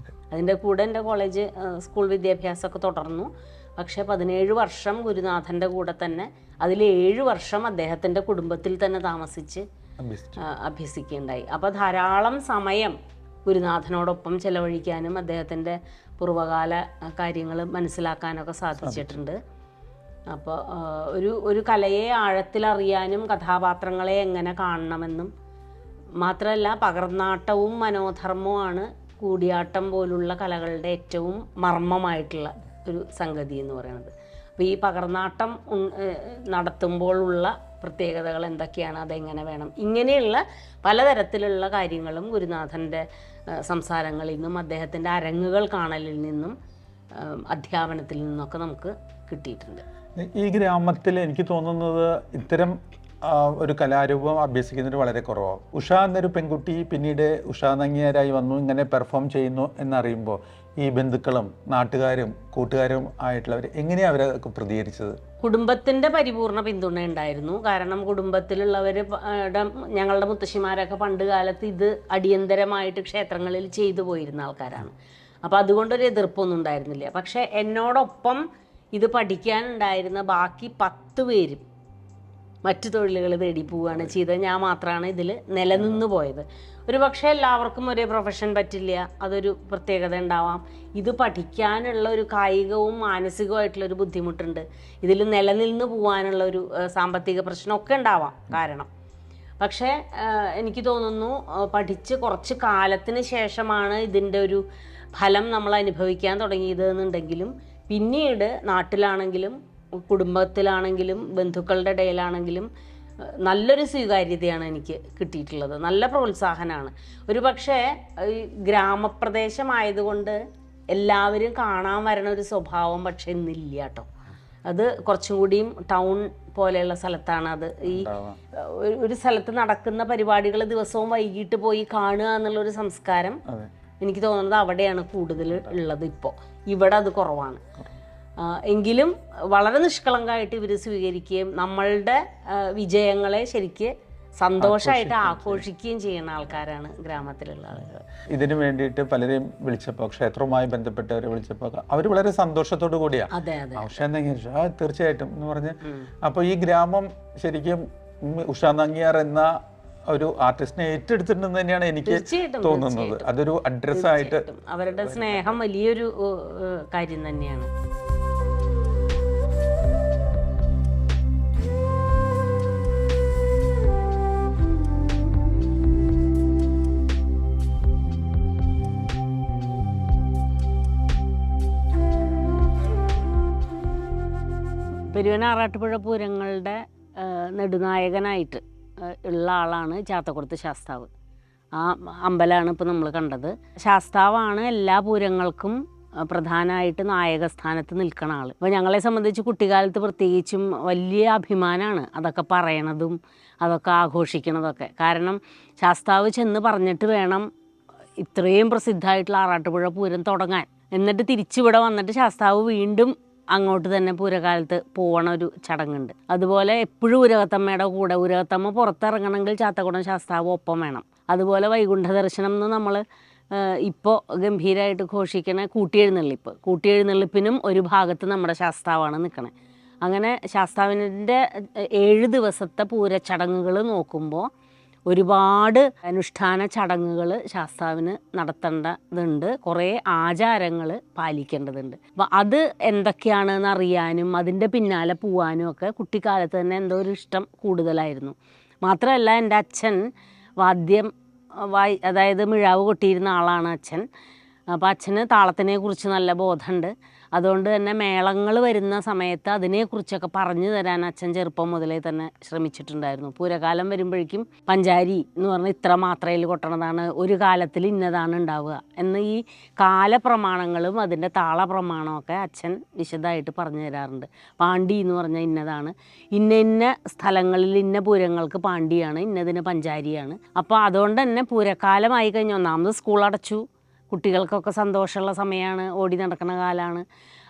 അതിൻ്റെ കൂടെ എൻ്റെ കോളേജ് സ്കൂൾ വിദ്യാഭ്യാസമൊക്കെ തുടർന്നു. പക്ഷേ 17 വർഷം ഗുരുനാഥൻ്റെ കൂടെ തന്നെ, അതിൽ 7 വർഷം അദ്ദേഹത്തിൻ്റെ കുടുംബത്തിൽ തന്നെ താമസിച്ച് അഭ്യസിക്കുകയുണ്ടായി. അപ്പോൾ ധാരാളം സമയം ഗുരുനാഥനോടൊപ്പം ചെലവഴിക്കാനും അദ്ദേഹത്തിൻ്റെ പൂർവ്വകാല കാര്യങ്ങൾ മനസ്സിലാക്കാനൊക്കെ സാധിച്ചിട്ടുണ്ട്. അപ്പോൾ ഒരു കലയെ ആഴത്തിലറിയാനും കഥാപാത്രങ്ങളെ എങ്ങനെ കാണണമെന്നും മാത്രമല്ല, പകർന്നാട്ടവും മനോധർമ്മവുമാണ് കൂടിയാട്ടം പോലുള്ള കലകളുടെ ഏറ്റവും മർമ്മമായിട്ടുള്ള ഒരു സംഗതി എന്ന് പറയുന്നത്. അപ്പോൾ ഈ പകർന്നാട്ടം നടത്തുമ്പോഴുള്ള പ്രത്യേകതകൾ എന്തൊക്കെയാണ്, അതെങ്ങനെ വേണം, ഇങ്ങനെയുള്ള പലതരത്തിലുള്ള കാര്യങ്ങളും ഗുരുനാഥൻ്റെ സംസാരങ്ങളിൽ നിന്നും അദ്ദേഹത്തിൻ്റെ അരങ്ങുകൾ കാണലിൽ നിന്നും അധ്യാപനത്തിൽ നിന്നൊക്കെ നമുക്ക് കിട്ടിയിട്ടുണ്ട്. ഈ ഗ്രാമത്തിൽ എനിക്ക് തോന്നുന്നത് ഇത്തരം ഒരു കലാരൂപം അഭ്യസിക്കുന്നവർ വളരെ കുറവാണ്. ഉഷ എന്നൊരു പെൺകുട്ടി പിന്നീട് ഉഷാ നങ്ങിയാരായി വന്നു, ഇങ്ങനെ പെർഫോം ചെയ്യുന്നു എന്നറിയുമ്പോൾ ഈ ബന്ധുക്കളും നാട്ടുകാരും കൂട്ടുകാരും ആയിട്ടുള്ളവർ എങ്ങനെയാണ് അവരൊക്കെ പ്രതികരിച്ചത്? കുടുംബത്തിൻ്റെ പരിപൂർണ പിന്തുണ ഉണ്ടായിരുന്നു. കാരണം കുടുംബത്തിലുള്ളവർ, ഞങ്ങളുടെ മുത്തശ്ശിമാരൊക്കെ പണ്ട് കാലത്ത് ഇത് അടിയന്തരമായിട്ട് ക്ഷേത്രങ്ങളിൽ ചെയ്തു പോയിരുന്ന ആൾക്കാരാണ്. അപ്പോൾ അതുകൊണ്ടൊരു എതിർപ്പൊന്നും ഉണ്ടായിരുന്നില്ല. പക്ഷേ എന്നോടൊപ്പം ഇത് പഠിക്കാനുണ്ടായിരുന്ന ബാക്കി 10 പേരും മറ്റു തൊഴിലുകൾ തേടി പോവുകയാണ് ചെയ്തത്. ഞാൻ മാത്രമാണ് ഇതിൽ നിലനിന്ന് പോയത്. ഒരു പക്ഷേ എല്ലാവർക്കും ഒരേ പ്രൊഫഷൻ പറ്റില്ല, അതൊരു പ്രത്യേകത ഉണ്ടാവാം. ഇത് പഠിക്കാനുള്ള ഒരു കായികവും മാനസികവുമായിട്ടുള്ളൊരു ബുദ്ധിമുട്ടുണ്ട്. ഇതിൽ നിലനിന്ന് പോകാനുള്ള ഒരു സാമ്പത്തിക പ്രശ്നമൊക്കെ ഉണ്ടാവാം കാരണം. പക്ഷേ എനിക്ക് തോന്നുന്നു പഠിച്ച് കുറച്ച് കാലത്തിന് ശേഷമാണ് ഇതിൻ്റെ ഒരു ഫലം നമ്മൾ അനുഭവിക്കാൻ തുടങ്ങിയത് എന്നുണ്ടെങ്കിലും, പിന്നീട് നാട്ടിലാണെങ്കിലും കുടുംബത്തിലാണെങ്കിലും ബന്ധുക്കളുടെ ഇടയിലാണെങ്കിലും നല്ലൊരു സ്വീകാര്യതയാണ് എനിക്ക് കിട്ടിയിട്ടുള്ളത്, നല്ല പ്രോത്സാഹനമാണ്. ഒരു പക്ഷേ ഈ ഗ്രാമപ്രദേശമായതുകൊണ്ട് എല്ലാവരും കാണാൻ വരണ ഒരു സ്വഭാവം പക്ഷെ ഇന്നില്ല കേട്ടോ. അത് കുറച്ചും കൂടിയും ടൗൺ പോലെയുള്ള സ്ഥലത്താണ് അത്. ഈ ഒരു സ്ഥലത്ത് നടക്കുന്ന പരിപാടികൾ ദിവസവും വൈകിട്ട് പോയി കാണുക എന്നുള്ളൊരു സംസ്കാരം എനിക്ക് തോന്നുന്നത് അവിടെയാണ് കൂടുതൽ ഉള്ളത്. ഇപ്പോൾ ഇവിടെ അത് കുറവാണ്. എങ്കിലും വളരെ നിഷ്കളങ്കമായിട്ട് ഇവർ സ്വീകരിക്കുകയും നമ്മളുടെ വിജയങ്ങളെ ശരിക്ക് സന്തോഷമായിട്ട് ആഘോഷിക്കുകയും ചെയ്യുന്ന ആൾക്കാരാണ് ഗ്രാമത്തിലുള്ള ആളുകൾ. ഇതിനു വേണ്ടിയിട്ട് പലരെയും വിളിച്ചപ്പോൾ, ക്ഷേത്രവുമായി ബന്ധപ്പെട്ടവരെ വിളിച്ചപ്പോൾ അവർ വളരെ സന്തോഷത്തോടു കൂടിയാണ്. അതെ അതെ, തീർച്ചയായിട്ടും എന്ന് പറഞ്ഞ്. അപ്പോൾ ഈ ഗ്രാമം ശരിക്കും ഉഷാ നങ്ങിയാർ എന്ന ഒരു ആർട്ടിസ്റ്റിനെ ഏറ്റെടുത്തിട്ടുണ്ടെന്ന് തന്നെയാണ് എനിക്ക് തോന്നുന്നത്. അതൊരു അഡ്രസ്സായിട്ട് അവരുടെ സ്നേഹം വലിയൊരു കാര്യം തന്നെയാണ്. പെരുവന ആറാട്ടുപുഴ പൂരങ്ങളുടെ നെടുനായകനായിട്ട് ഉള്ള ആളാണ് ചാത്തക്കുടത്ത് ശാസ്താവ്. ആ അമ്പലമാണ് ഇപ്പോൾ നമ്മൾ കണ്ടത്. ശാസ്താവാണ് എല്ലാ പൂരങ്ങൾക്കും പ്രധാനമായിട്ട് നായകസ്ഥാനത്ത് നിൽക്കുന്ന ആൾ. അപ്പോൾ ഞങ്ങളെ സംബന്ധിച്ച് കുട്ടിക്കാലത്ത് പ്രത്യേകിച്ചും വലിയ അഭിമാനമാണ് അതൊക്കെ പറയണതും അതൊക്കെ ആഘോഷിക്കണതൊക്കെ. കാരണം ശാസ്താവ് ചെന്ന് പറഞ്ഞിട്ട് വേണം ഇത്രയും പ്രസിദ്ധമായിട്ടുള്ള ആറാട്ടുപുഴ പൂരം തുടങ്ങാൻ. എന്നിട്ട് തിരിച്ചിവിടെ വന്നിട്ട് ശാസ്താവ് വീണ്ടും അങ്ങോട്ട് തന്നെ പൂരകാലത്ത് പോകണ ഒരു ചടങ്ങുണ്ട്. അതുപോലെ എപ്പോഴും ഉരകത്തമ്മയുടെ കൂടെ, ഉരകത്തമ്മ പുറത്തിറങ്ങണമെങ്കിൽ ചാത്തക്കുടം ശാസ്താവ് ഒപ്പം വേണം. അതുപോലെ വൈകുണ്ഠ ദർശനം എന്ന് നമ്മൾ ഇപ്പോൾ ഗംഭീരമായിട്ട് ഘോഷിക്കണ കൂട്ടിയെഴുന്നള്ളിപ്പിനും ഒരു ഭാഗത്ത് നമ്മുടെ ശാസ്താവാണ് നിൽക്കണേ. അങ്ങനെ ശാസ്താവിൻ്റെ 7 ദിവസത്തെ പൂരച്ചടങ്ങുകൾ നോക്കുമ്പോൾ ഒരുപാട് അനുഷ്ഠാന ചടങ്ങുകൾ ശാസ്താവിന് നടത്തേണ്ടതുണ്ട്, കുറേ ആചാരങ്ങൾ പാലിക്കേണ്ടതുണ്ട്. അപ്പം അത് എന്തൊക്കെയാണെന്ന് അറിയാനും അതിൻ്റെ പിന്നാലെ പോവാനും ഒക്കെ കുട്ടിക്കാലത്ത് തന്നെ എന്തോ ഒരു ഇഷ്ടം കൂടുതലായിരുന്നു. മാത്രമല്ല എൻ്റെ അച്ഛൻ അതായത് മിഴാവ് കൊട്ടിയിരുന്ന ആളാണ് അച്ഛൻ. അപ്പോൾ അച്ഛന് താളത്തിനെ കുറിച്ച് നല്ല ബോധമുണ്ട്. അതുകൊണ്ട് തന്നെ മേളങ്ങൾ വരുന്ന സമയത്ത് അതിനെക്കുറിച്ചൊക്കെ പറഞ്ഞു തരാൻ അച്ഛൻ ചെറുപ്പം മുതലേ തന്നെ ശ്രമിച്ചിട്ടുണ്ടായിരുന്നു. പൂരകാലം വരുമ്പോഴേക്കും പഞ്ചാരി എന്ന് പറഞ്ഞാൽ ഇത്ര മാത്രയിൽ കൊട്ടണതാണ്, ഒരു കാലത്തിൽ ഇന്നതാണ് ഉണ്ടാവുക എന്ന് ഈ കാലപ്രമാണങ്ങളും അതിൻ്റെ താളപ്രമാണമൊക്കെ അച്ഛൻ വിശദമായിട്ട് പറഞ്ഞു തരാറുണ്ട്. പാണ്ടി എന്ന് പറഞ്ഞാൽ ഇന്നതാണ്, ഇന്ന സ്ഥലങ്ങളിൽ ഇന്ന പൂരങ്ങൾക്ക് പാണ്ടിയാണ്, ഇന്നതിന് പഞ്ചാരിയാണ്. അപ്പോൾ അതുകൊണ്ട് തന്നെ പൂരക്കാലമായി കഴിഞ്ഞാൽ ഒന്നാമത് സ്കൂൾ അടച്ചു, കുട്ടികൾക്കൊക്കെ സന്തോഷമുള്ള സമയമാണ്, ഓടി നടക്കുന്ന കാലമാണ്.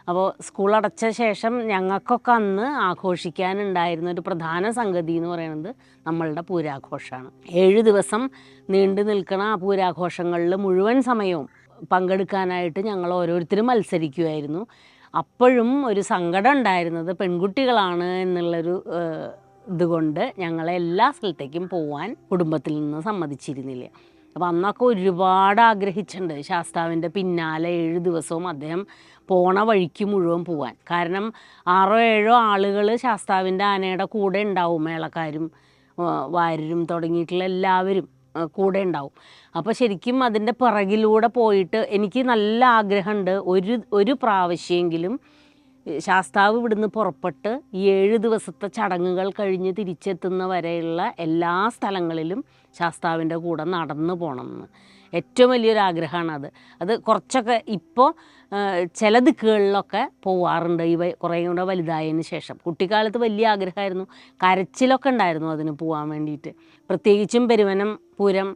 അപ്പോൾ സ്കൂൾ അടച്ച ശേഷം ഞങ്ങൾക്കൊക്കെ അന്ന് ആഘോഷിക്കാനുണ്ടായിരുന്ന ഒരു പ്രധാന സംഗതി എന്ന് പറയുന്നത് നമ്മളുടെ പൂരാഘോഷമാണ്. 7 ദിവസം നീണ്ടു നിൽക്കുന്ന ആ പൂരാഘോഷങ്ങളിൽ മുഴുവൻ സമയവും പങ്കെടുക്കാനായിട്ട് ഞങ്ങൾ ഓരോരുത്തരും മത്സരിക്കുമായിരുന്നു. അപ്പോഴും ഒരു സങ്കടം ഉണ്ടായിരുന്നത് പെൺകുട്ടികളാണ് എന്നുള്ളൊരു ഇതുകൊണ്ട് ഞങ്ങളെ എല്ലാ സ്ഥലത്തേക്കും പോവാൻ കുടുംബത്തിൽ നിന്ന് സമ്മതിച്ചിരുന്നില്ല. അപ്പോൾ അന്നൊക്കെ ഒരുപാട് ആഗ്രഹിച്ചിട്ടുണ്ട് ശാസ്താവിൻ്റെ പിന്നാലെ 7 ദിവസവും അദ്ദേഹം പോണ വഴിക്ക് മുഴുവൻ പോവാൻ. കാരണം 6-7 ആളുകൾ ശാസ്താവിൻ്റെ ആനയുടെ കൂടെ ഉണ്ടാവും, മേളക്കാരും വാര്യരും തുടങ്ങിയിട്ടുള്ള എല്ലാവരും കൂടെ ഉണ്ടാവും. അപ്പോൾ ശരിക്കും അതിൻ്റെ പിറകിലൂടെ പോയിട്ട് എനിക്ക് നല്ല ആഗ്രഹമുണ്ട് ഒരു പ്രാവശ്യമെങ്കിലും ശാസ്താവ് ഇവിടുന്ന് പുറപ്പെട്ട് ഈ 7 ദിവസത്തെ ചടങ്ങുകൾ കഴിഞ്ഞ് തിരിച്ചെത്തുന്ന വരെയുള്ള എല്ലാ സ്ഥലങ്ങളിലും ശാസ്താവിൻ്റെ കൂടെ നടന്നു പോകണമെന്ന് ഏറ്റവും വലിയൊരു ആഗ്രഹമാണ്. അത് കുറച്ചൊക്കെ ഇപ്പോൾ ചില ദിക്കുകളിലൊക്കെ പോവാറുണ്ട് കുറേ കൂടെ വലുതായതിന് ശേഷം. കുട്ടിക്കാലത്ത് വലിയ ആഗ്രഹമായിരുന്നു, കരച്ചിലൊക്കെ ഉണ്ടായിരുന്നു അതിന് പോകാൻ വേണ്ടിയിട്ട്. പ്രത്യേകിച്ചും പെരുവനം പൂരം,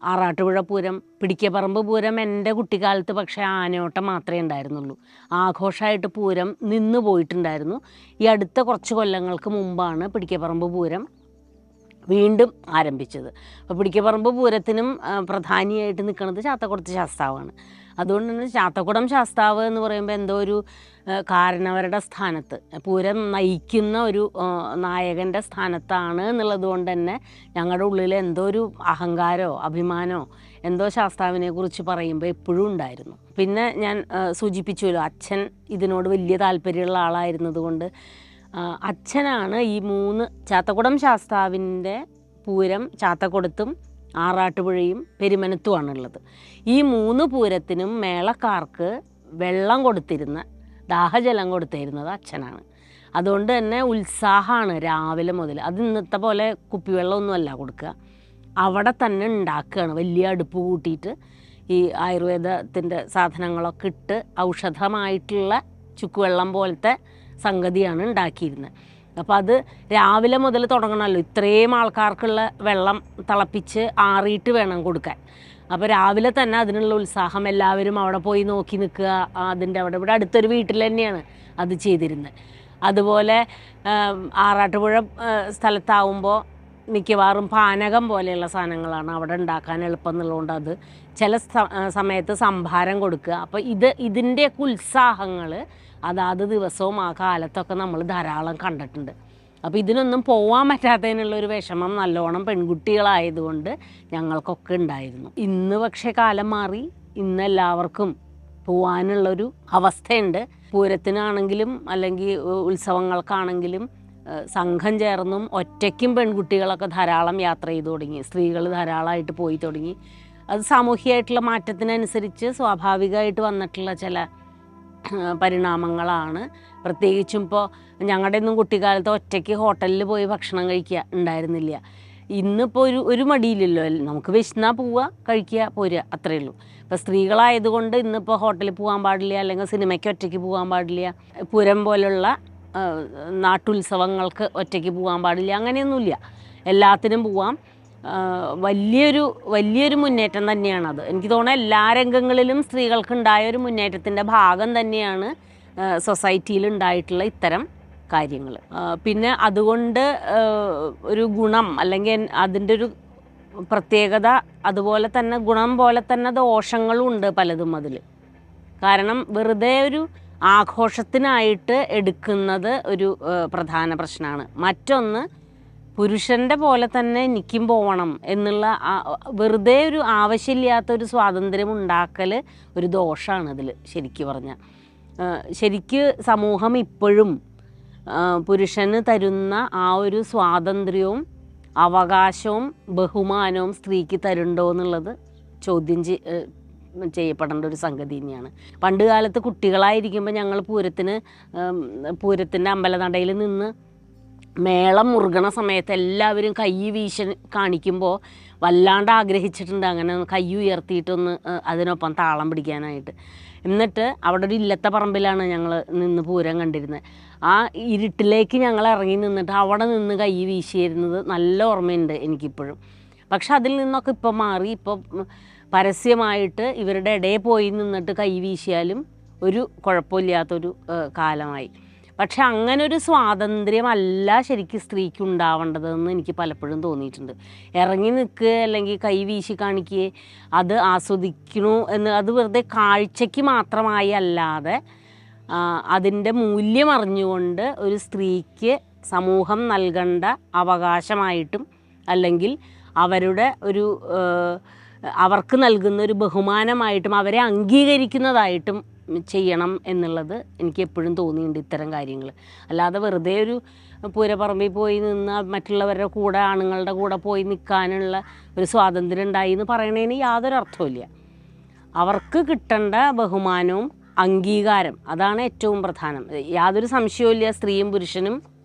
ആറാട്ടുപുഴ പൂരം, പിടിക്കപ്പറമ്പ് പൂരം എൻ്റെ കുട്ടിക്കാലത്ത് പക്ഷേ ആനയോട്ടം മാത്രമേ ഉണ്ടായിരുന്നുള്ളൂ. ആഘോഷമായിട്ട് പൂരം നിന്ന് പോയിട്ടുണ്ടായിരുന്നു. ഈ അടുത്ത കുറച്ച് കൊല്ലങ്ങൾക്ക് മുമ്പാണ് പിടിക്കപ്പറമ്പ് പൂരം വീണ്ടും ആരംഭിച്ചത്. അപ്പോൾ പിടിക്കപ്പറമ്പ് പൂരത്തിനും പ്രധാനിയായിട്ട് നിൽക്കുന്നത് ചാത്തക്കുടത്ത് ശാസ്താവാണ്. അതുകൊണ്ട് തന്നെ ചാത്തക്കുടം ശാസ്താവ് എന്ന് പറയുമ്പോൾ എന്തോ ഒരു കാരണവരുടെ സ്ഥാനത്ത്, പൂരം നയിക്കുന്ന ഒരു നായകൻ്റെ സ്ഥാനത്താണ് എന്നുള്ളത് കൊണ്ട് തന്നെ ഞങ്ങളുടെ ഉള്ളിൽ എന്തോ ഒരു അഹങ്കാരമോ അഭിമാനമോ എന്തോ ശാസ്താവിനെ കുറിച്ച് പറയുമ്പോൾ എപ്പോഴും ഉണ്ടായിരുന്നു. പിന്നെ ഞാൻ സൂചിപ്പിച്ചുവല്ലോ, അച്ഛൻ ഇതിനോട് വലിയ താല്പര്യമുള്ള ആളായിരുന്നത് കൊണ്ട് അച്ഛനാണ് ഈ 3 ചാത്തക്കുടം ശാസ്താവിൻ്റെ പൂരം ചാത്തക്കുടത്തും ആറാട്ടുപുഴയും പെരുമനത്തുമാണുള്ളത്. ഈ 3 പൂരത്തിനും മേളക്കാർക്ക് വെള്ളം കൊടുത്തിരുന്ന, ദാഹജലം കൊടുത്തിരുന്നത് അച്ഛനാണ്. അതുകൊണ്ട് തന്നെ ഉത്സാഹമാണ് രാവിലെ മുതൽ. അത് ഇന്നത്തെ പോലെ കുപ്പിവെള്ളമൊന്നുമല്ല കൊടുക്കുക, അവിടെ തന്നെ ഉണ്ടാക്കുകയാണ്. വലിയ അടുപ്പ് കൂട്ടിയിട്ട് ഈ ആയുർവേദത്തിൻ്റെ സാധനങ്ങളൊക്കെ ഇട്ട് ഔഷധമായിട്ടുള്ള ചുക്കുവെള്ളം പോലത്തെ സംഗതിയാണ് ഉണ്ടാക്കിയിരുന്നത്. അപ്പോൾ അത് രാവിലെ മുതൽ തുടങ്ങണമല്ലോ, ഇത്രയും ആൾക്കാർക്കുള്ള വെള്ളം തിളപ്പിച്ച് ആറിയിട്ട് വേണം കൊടുക്കാൻ. അപ്പോൾ രാവിലെ തന്നെ അതിനുള്ള ഉത്സാഹം, എല്ലാവരും അവിടെ പോയി നോക്കി നിൽക്കുക. അതിൻ്റെ ഇവിടെ അടുത്തൊരു വീട്ടിൽ തന്നെയാണ് അത് ചെയ്തിരുന്നത്. അതുപോലെ ആറാട്ടുപുഴ സ്ഥലത്താവുമ്പോൾ മിക്കവാറും പാനകം പോലെയുള്ള സാധനങ്ങളാണ് അവിടെ ഉണ്ടാക്കാൻ എളുപ്പം എന്നുള്ളതുകൊണ്ട് അത് ചില സമയത്ത് സംഭാരം കൊടുക്കുക. അപ്പോൾ ഇതിൻ്റെയൊക്കെ ഉത്സാഹങ്ങൾ അതാത് ദിവസവും ആ കാലത്തൊക്കെ നമ്മൾ ധാരാളം കണ്ടിട്ടുണ്ട്. അപ്പോൾ ഇതിനൊന്നും പോകാൻ പറ്റാത്തതിനുള്ളൊരു വിഷമം നല്ലോണം പെൺകുട്ടികളായതുകൊണ്ട് ഞങ്ങൾക്കൊക്കെ ഉണ്ടായിരുന്നു. ഇന്ന് പക്ഷേ കാലം മാറി, ഇന്ന് എല്ലാവർക്കും പോകാനുള്ളൊരു അവസ്ഥയുണ്ട്. പൂരത്തിനാണെങ്കിലും അല്ലെങ്കിൽ ഉത്സവങ്ങൾക്കാണെങ്കിലും സംഘം ചേർന്നും ഒറ്റയ്ക്കും പെൺകുട്ടികളൊക്കെ ധാരാളം യാത്ര ചെയ്തു തുടങ്ങി, സ്ത്രീകൾ ധാരാളമായിട്ട് പോയി തുടങ്ങി. അത് സാമൂഹികമായിട്ടുള്ള മാറ്റത്തിനനുസരിച്ച് സ്വാഭാവികമായിട്ട് വന്നിട്ടുള്ള ചില പരിണാമങ്ങളാണ്. പ്രത്യേകിച്ചും ഇപ്പോൾ ഞങ്ങളുടെ ഒന്നും കുട്ടിക്കാലത്ത് ഒറ്റയ്ക്ക് ഹോട്ടലിൽ പോയി ഭക്ഷണം കഴിക്കുക ഉണ്ടായിരുന്നില്ല. ഇന്നിപ്പോൾ ഒരു മടിയില്ലല്ലോ, നമുക്ക് വിശന്നാൽ പോവുക, കഴിക്കുക, പോരുക, അത്രയേ ഉള്ളൂ. ഇപ്പോൾ സ്ത്രീകളായതുകൊണ്ട് ഇന്നിപ്പോൾ ഹോട്ടലിൽ പോകാൻ പാടില്ല, അല്ലെങ്കിൽ സിനിമയ്ക്ക് ഒറ്റയ്ക്ക് പോകാൻ പാടില്ല, പൂരം പോലുള്ള നാട്ടുത്സവങ്ങൾക്ക് ഒറ്റയ്ക്ക് പോകാൻ പാടില്ല, അങ്ങനെയൊന്നുമില്ല. എല്ലാത്തിനും പോവാം. വലിയൊരു മുന്നേറ്റം തന്നെയാണത്. എനിക്ക് തോന്നുന്നത് എല്ലാ രംഗങ്ങളിലും സ്ത്രീകൾക്കുണ്ടായ ഒരു മുന്നേറ്റത്തിൻ്റെ ഭാഗം തന്നെയാണ് സൊസൈറ്റിയിൽ ഉണ്ടായിട്ടുള്ള ഇത്തരം കാര്യങ്ങൾ. പിന്നെ അതുകൊണ്ട് ഒരു ഗുണം അല്ലെങ്കിൽ അതിൻ്റെ ഒരു പ്രത്യേകത, അതുപോലെ തന്നെ ഗുണം പോലെ തന്നെ ദോഷങ്ങളും ഉണ്ട് പലതും അതിൽ. കാരണം വെറുതെ ഒരു ആഘോഷത്തിനായിട്ട് എടുക്കുന്നത് ഒരു പ്രധാന പ്രശ്നമാണ്. മറ്റൊന്ന്, പുരുഷൻ്റെ പോലെ തന്നെ എനിക്കും പോകണം എന്നുള്ള വെറുതെ ഒരു ആവശ്യമില്ലാത്തൊരു സ്വാതന്ത്ര്യം ഉണ്ടാക്കൽ ഒരു ദോഷമാണ് അതിൽ ശരിക്കും പറഞ്ഞാൽ. ശരിക്ക് സമൂഹം ഇപ്പോഴും പുരുഷന് തരുന്ന ആ ഒരു സ്വാതന്ത്ര്യവും അവകാശവും ബഹുമാനവും സ്ത്രീക്ക് തരുന്നുണ്ടോ എന്നുള്ളത് ചോദ്യം ചെയ്യപ്പെടേണ്ട ഒരു സംഗതി തന്നെയാണ്. പണ്ട് കാലത്ത് കുട്ടികളായിരിക്കുമ്പോൾ ഞങ്ങൾ പൂരത്തിൻ്റെ അമ്പലനടയിൽ നിന്ന് മേളം മുറുകണ സമയത്ത് എല്ലാവരും കൈ വീശി കാണിക്കുമ്പോൾ വല്ലാണ്ട് ആഗ്രഹിച്ചിട്ടുണ്ട് അങ്ങനെ കൈ ഉയർത്തിയിട്ടൊന്ന് അതിനൊപ്പം താളം പിടിക്കാനായിട്ട്. എന്നിട്ട് അവിടെ ഒരു ഇല്ലത്തെ പറമ്പിലാണ് ഞങ്ങൾ നിന്ന് പൂരം കണ്ടിരുന്നത്. ആ ഇരുട്ടിലേക്ക് ഞങ്ങൾ ഇറങ്ങി നിന്നിട്ട് അവിടെ നിന്ന് കൈ വീശിയിരുന്നത് നല്ല ഓർമ്മയുണ്ട് എനിക്കിപ്പോഴും. പക്ഷെ അതിൽ നിന്നൊക്കെ ഇപ്പം മാറി. ഇപ്പോൾ പരസ്യമായിട്ട് ഇവരുടെ ഇടയിൽ പോയി നിന്നിട്ട് കൈ വീശിയാലും ഒരു കുഴപ്പമില്ലാത്തൊരു കാലമായി. പക്ഷെ അങ്ങനൊരു സ്വാതന്ത്ര്യമല്ല ശരിക്കും സ്ത്രീക്ക് ഉണ്ടാവേണ്ടതെന്ന് എനിക്ക് പലപ്പോഴും തോന്നിയിട്ടുണ്ട്. ഇറങ്ങി നിൽക്കുക അല്ലെങ്കിൽ കൈ വീശി കാണിക്കുക, അത് ആസ്വദിക്കണു എന്ന്, അത് വെറുതെ കാഴ്ചയ്ക്ക് മാത്രമായി അല്ലാതെ അതിൻ്റെ മൂല്യം അറിഞ്ഞുകൊണ്ട് ഒരു സ്ത്രീക്ക് സമൂഹം നൽകേണ്ട അവകാശമായിട്ടും അല്ലെങ്കിൽ അവർക്ക് നൽകുന്ന ഒരു ബഹുമാനമായിട്ടും അവരെ അംഗീകരിക്കുന്നതായിട്ടും ചെയ്യണം എന്നുള്ളത് എനിക്ക് എപ്പോഴും തോന്നിയിട്ടുണ്ട് ഇത്തരം കാര്യങ്ങൾ. അല്ലാതെ വെറുതെ ഒരു പൂരപ്പറമ്പിൽ പോയി നിന്ന് മറ്റുള്ളവരുടെ കൂടെ, ആണുങ്ങളുടെ കൂടെ പോയി നിൽക്കാനുള്ള ഒരു സ്വാതന്ത്ര്യം ഉണ്ടായി എന്ന് പറയണതിന് യാതൊരു അർത്ഥമില്ല. അവർക്ക് കിട്ടേണ്ട ബഹുമാനവും അംഗീകാരം, അതാണ് ഏറ്റവും പ്രധാനം. യാതൊരു സംശയവുമില്ല, സ്ത്രീയും പുരുഷനും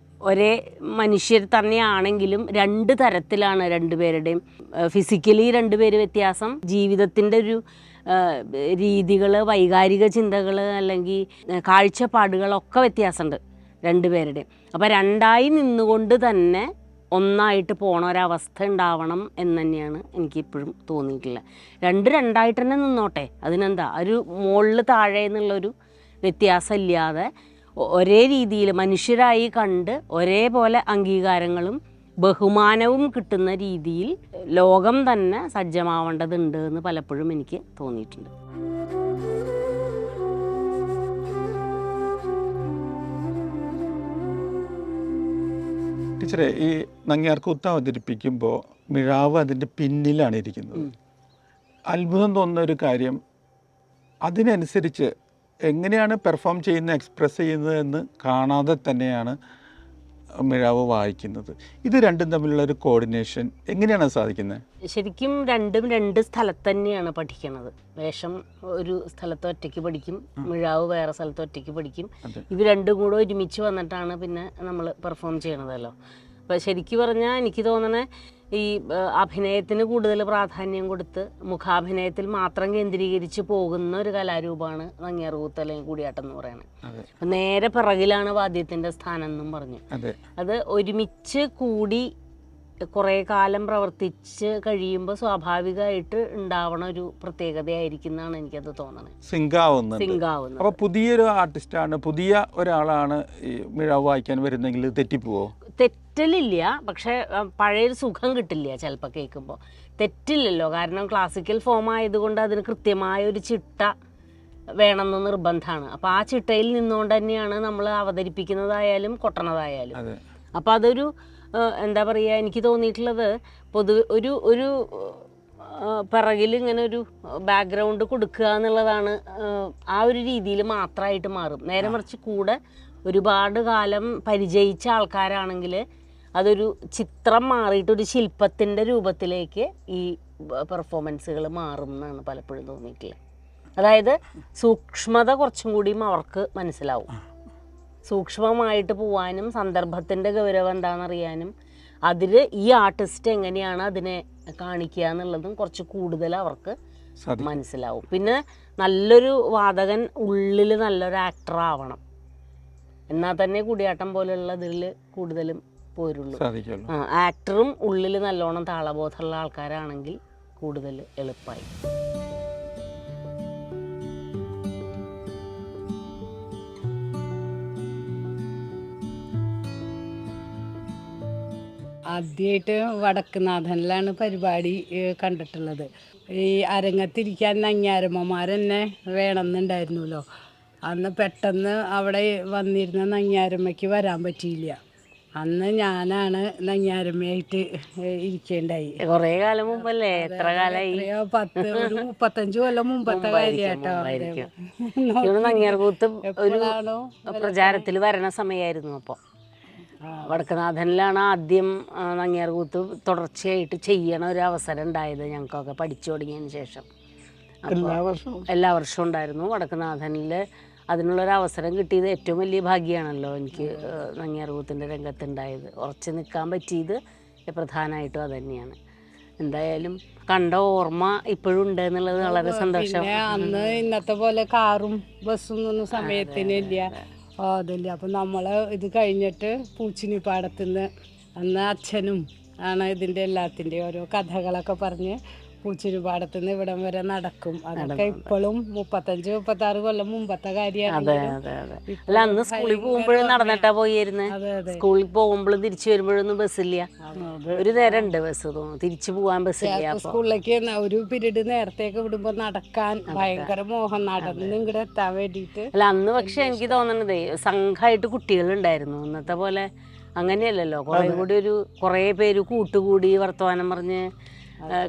ഒരേ മനുഷ്യർ തന്നെയാണെങ്കിലും രണ്ട് തരത്തിലാണ് രണ്ടുപേരുടെയും. ഫിസിക്കലി രണ്ടുപേര് വ്യത്യാസം, ജീവിതത്തിൻ്റെ ഒരു രീതികൾ, വൈകാരിക ചിന്തകൾ അല്ലെങ്കിൽ കാഴ്ചപ്പാടുകളൊക്കെ വ്യത്യാസമുണ്ട് രണ്ടുപേരുടെയും. അപ്പോൾ രണ്ടായി നിന്നുകൊണ്ട് തന്നെ ഒന്നായിട്ട് പോണ ഒരവസ്ഥ ഉണ്ടാവണം എന്ന് തന്നെയാണ് എനിക്കിപ്പോഴും തോന്നിയിട്ടുള്ളത്. രണ്ടായിട്ട് തന്നെ നിന്നോട്ടെ, അതിനെന്താ, ഒരു മുകളിൽ താഴെ എന്നുള്ളൊരു വ്യത്യാസം ഇല്ലാതെ ഒരേ രീതിയിൽ മനുഷ്യരായി കണ്ട് ഒരേപോലെ അംഗീകാരങ്ങളും ബഹുമാനവും കിട്ടുന്ന രീതിയിൽ ലോകം തന്നെ സജ്ജമാവേണ്ടതുണ്ട് എന്ന് പലപ്പോഴും എനിക്ക് തോന്നിയിട്ടുണ്ട്. ടീച്ചറെ, ഈ നങ്ങ്യാർകൂത്ത് അവതരിപ്പിക്കുമ്പോൾ മിഴാവ് അതിൻ്റെ പിന്നിലാണ് ഇരിക്കുന്നത്. അത്ഭുതം തോന്നുന്ന ഒരു കാര്യം, അതിനനുസരിച്ച് എങ്ങനെയാണ് പെർഫോം ചെയ്യുന്നത്, എക്സ്പ്രസ് ചെയ്യുന്നത് എന്ന് കാണാതെ തന്നെയാണ് മിഴാവ് വായിക്കുന്നത്. ഇത് രണ്ടും തമ്മിലുള്ള ഒരു കോർഡിനേഷൻ എങ്ങനെയാണ് സാധിക്കുന്നത്? ശരിക്കും രണ്ടും രണ്ട് സ്ഥലത്ത് തന്നെയാണ് പഠിക്കണത്. വേഷം ഒരു സ്ഥലത്ത് ഒറ്റയ്ക്ക് പഠിക്കും, മിഴാവ് വേറെ സ്ഥലത്ത് ഒറ്റയ്ക്ക് പഠിക്കും. ഇവ രണ്ടും കൂടെ ഒരുമിച്ച് വന്നിട്ടാണ് പിന്നെ നമ്മൾ പെർഫോം ചെയ്യണതല്ലോ. അപ്പോൾ ശരിക്കും പറഞ്ഞാൽ എനിക്ക് തോന്നണേ ഈ അഭിനയത്തിന് കൂടുതൽ പ്രാധാന്യം കൊടുത്ത് മുഖാഭിനയത്തിൽ മാത്രം കേന്ദ്രീകരിച്ച് പോകുന്ന ഒരു കലാരൂപമാണ് നങ്ങ്യാർകൂത്ത് അല്ലെങ്കിൽ കൂടിയാട്ടം എന്ന് പറയുന്നത്. അപ്പം നേരെ പിറകിലാണ് വാദ്യത്തിൻ്റെ സ്ഥാനം എന്നും പറഞ്ഞു. അത് ഒരുമിച്ച് കൂടി കുറേ കാലം പ്രവർത്തിച്ച് കഴിയുമ്പോൾ സ്വാഭാവികമായിട്ട് ഉണ്ടാവണ ഒരു പ്രത്യേകതയായിരിക്കും എന്നാണ് എനിക്കത് തോന്നുന്നത്. സിങ്കാവുന്നത്. അപ്പോൾ പുതിയൊരു ആർട്ടിസ്റ്റാണ്, പുതിയ ഒരാളാണ് ഈ മിഴാവ് വായിക്കാൻ വരുന്നെങ്കിൽ തെറ്റിപ്പോവോ? തെറ്റലില്ല, പക്ഷെ പഴയൊരു സുഖം കിട്ടില്ല ചിലപ്പോൾ കേൾക്കുമ്പോൾ. തെറ്റില്ലല്ലോ, കാരണം ക്ലാസിക്കൽ ഫോം ആയതുകൊണ്ട് അതിന് കൃത്യമായ ഒരു ചിട്ട വേണമെന്ന് നിർബന്ധമാണ്. അപ്പോൾ ആ ചിട്ടയിൽ നിന്നുകൊണ്ട് തന്നെയാണ് നമ്മൾ അവതരിപ്പിക്കുന്നതായാലും കൊട്ടണതായാലും. അപ്പോൾ അതൊരു എന്താ പറയുക, എനിക്ക് തോന്നിയിട്ടുള്ളത് പൊതുവെ ഒരു പിറകിൽ ഇങ്ങനെ ഒരു ബാക്ക്ഗ്രൗണ്ട് കൊടുക്കുക എന്നുള്ളതാണ് ആ ഒരു രീതിയിൽ മാത്രമായിട്ട് മാറും. നേരെ മറിച്ച് കൂടെ ഒരുപാട് കാലം പരിചയിച്ച ആൾക്കാരാണെങ്കിൽ അതൊരു ചിത്രം മാറിയിട്ട് ഒരു ശില്പത്തിൻ്റെ രൂപത്തിലേക്ക് ഈ പെർഫോമൻസുകൾ മാറും എന്നാണ് പലപ്പോഴും തോന്നിയിട്ടുള്ളത്. അതായത് സൂക്ഷ്മത കുറച്ചും കൂടിയും അവർക്ക് മനസ്സിലാവും. സൂക്ഷ്മമായിട്ട് പോവാനും സന്ദർഭത്തിൻ്റെ ഗൗരവം എന്താണെന്നറിയാനും അതിൽ ഈ ആർട്ടിസ്റ്റ് എങ്ങനെയാണ് അതിനെ കാണിക്കുക എന്നുള്ളതും കുറച്ച് കൂടുതൽ അവർക്ക് മനസ്സിലാവും. പിന്നെ നല്ലൊരു വാദകൻ ഉള്ളിൽ നല്ലൊരു ആക്ടർ ആവണം, എന്നാൽ തന്നെ കൂടിയാട്ടം പോലെയുള്ള ഇതിൽ കൂടുതലും പോരുള്ളൂ. ആക്ടറും ഉള്ളിൽ നല്ലോണം താളബോധമുള്ള ആൾക്കാരാണെങ്കിൽ കൂടുതൽ എളുപ്പമായി. ആദ്യമായിട്ട് വടക്കുനാഥനിലാണ് പരിപാടി കണ്ടിട്ടുള്ളത്. ഈ അരങ്ങത്തിരിക്കാൻ നങ്ങ്യാരമ്മമാരെന്നെ വേണമെന്നുണ്ടായിരുന്നല്ലോ. അന്ന് പെട്ടെന്ന് അവിടെ വന്നിരുന്ന നങ്ങ്യാരമ്മയ്ക്ക് വരാൻ പറ്റിയില്ല. അന്ന് ഞാനാണ് നങ്ങ്യാരമ്മയായിട്ട് ഇരിക്കേണ്ടായി. കുറേ കാലം മുമ്പല്ലേ? എത്ര കാലമായി? ഒരു 35 കൊല്ലം മുമ്പത്തെ കാര്യാട്ടോ. നങ്ങ്യാർകൂത്ത് ഒരു പ്രചാരത്തിൽ വരണ സമയമായിരുന്നു. അപ്പോൾ വടക്കുനാഥനിലാണ് ആദ്യം നങ്ങ്യാർകൂത്ത് തുടർച്ചയായിട്ട് ചെയ്യണ ഒരു അവസരം ഉണ്ടായത് ഞങ്ങൾക്കൊക്കെ പഠിച്ചു തുടങ്ങിയതിന് ശേഷം. എല്ലാ വർഷവും ഉണ്ടായിരുന്നു. വടക്കുനാഥനിൽ അതിനുള്ളൊരു അവസരം കിട്ടിയത് ഏറ്റവും വലിയ ഭാഗ്യമാണല്ലോ എനിക്ക്. നങ്ങ്യാർകൂത്തിൻ്റെ രംഗത്തുണ്ടായത്, ഉറച്ചു നിൽക്കാൻ പറ്റിയത് പ്രധാനമായിട്ടും അത് തന്നെയാണ്. എന്തായാലും കണ്ട ഓർമ്മ ഇപ്പോഴും ഉണ്ട് എന്നുള്ളത് വളരെ സന്തോഷം. അന്ന് ഇന്നത്തെ പോലെ കാറും ബസ്സും ഒന്നും സമയത്തിനില്ല, അതില്ല. അപ്പം നമ്മൾ ഇത് കഴിഞ്ഞിട്ട് പൂച്ചിനിപ്പാടത്തുനിന്ന് അന്ന് അച്ഛനും ആണ് ഇതിൻ്റെ എല്ലാത്തിൻ്റെയും ഓരോ കഥകളൊക്കെ പറഞ്ഞ് പൂച്ചിനിപ്പാടത്തുനിന്ന് ഇവിടം വരെ നടക്കും. അതൊക്കെ ഇപ്പോഴും 35-36 കൊല്ലം മുമ്പത്തെ കാര്യമാണ്. അല്ല, അന്ന് സ്കൂളിൽ പോകുമ്പോഴും നടന്നിട്ടാ പോയിരുന്നേ. സ്കൂളിൽ പോകുമ്പോഴും തിരിച്ചു വരുമ്പോഴൊന്നും ബസ്സില്ല. ഒരു നേരം ഉണ്ട് ബസ്, തോന്നുന്നു തിരിച്ചു പോകാൻ ബസ്സില്ല. സ്കൂളിലേക്ക് ഒരു പീരീഡ് നേരത്തേക്ക് വിടുമ്പോൾ നടക്കാൻ ഭയങ്കര മോഹം, നടന്ന് ഇങ്ങോട്ട് എത്താൻ വേണ്ടിയിട്ട്. അല്ല, അന്ന് പക്ഷെ എനിക്ക് തോന്നണതേ സംഘമായിട്ട് കുട്ടികളുണ്ടായിരുന്നു. ഇന്നത്തെ പോലെ അങ്ങനെയല്ലല്ലോ. കുറേ പേര് കൂട്ടുകൂടി വർത്തമാനം പറഞ്ഞ്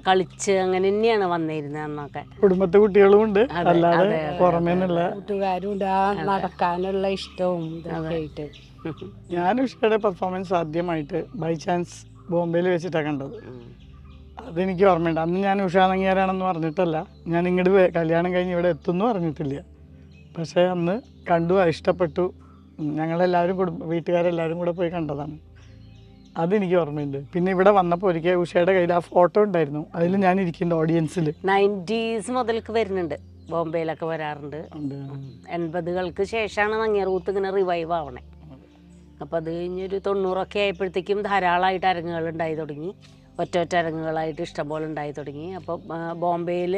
കളിച്ച് അങ്ങനെ തന്നെയാണ് വന്നിരുന്നത് അന്നൊക്കെ. കുടുംബത്തെ കുട്ടികളും ഉണ്ട്, അല്ലാതെ പുറമേന്നുള്ള കൂട്ടുകാരും ഉണ്ട്. ആ നടക്കാനുള്ള ഇഷ്ടവും ഇതൊക്കെ ആയിട്ട്. ഞാൻ ഉഷയുടെ പെർഫോമൻസ് ആദ്യമായിട്ട് ബൈ ചാൻസ് ബോംബെയിൽ വെച്ചിട്ടാണ് കണ്ടത്. അതെനിക്ക് ഓർമ്മയുണ്ട്. അന്ന് ഞാൻ ഉഷ നങ്ങ്യാരാണെന്ന് പറഞ്ഞിട്ടല്ല, ഞാൻ ഇങ്ങോട്ട് കല്യാണം കഴിഞ്ഞ് ഇവിടെ എത്തുമെന്ന് പറഞ്ഞിട്ടില്ല. പക്ഷേ അന്ന് കണ്ടു, ഇഷ്ടപ്പെട്ടു. ഞങ്ങളെല്ലാവരും വീട്ടുകാരെല്ലാവരും കൂടെ പോയി കണ്ടതാണ്. അതെനിക്ക് ഓർമ്മയുണ്ട്. പിന്നെ ഇവിടെ വന്നപ്പോൾ ഒരിക്കൽ ഉഷയുടെ കയ്യിൽ ആ ഫോട്ടോ ഉണ്ടായിരുന്നു, അതിൽ ഞാൻ ഇരിക്കുന്നുണ്ട് ഓഡിയൻസിൽ. 90s മുതൽക്ക് വരുന്നുണ്ട്, ബോംബെയിലൊക്കെ വരാറുണ്ട്. 80കൾക്ക് ശേഷമാണ് നങ്ങ്യാർകൂത്ത് ഇങ്ങനെ റിവൈവ് ആവണേ. അപ്പോൾ അത് കഴിഞ്ഞൊരു 90 ആയപ്പോഴത്തേക്കും ധാരാളമായിട്ട് അരങ്ങുകൾ ഉണ്ടായി തുടങ്ങി. ഒറ്റ അരങ്ങുകളായിട്ട് ഇഷ്ടംപോലെ ഉണ്ടായി തുടങ്ങി. അപ്പോൾ ബോംബെയിൽ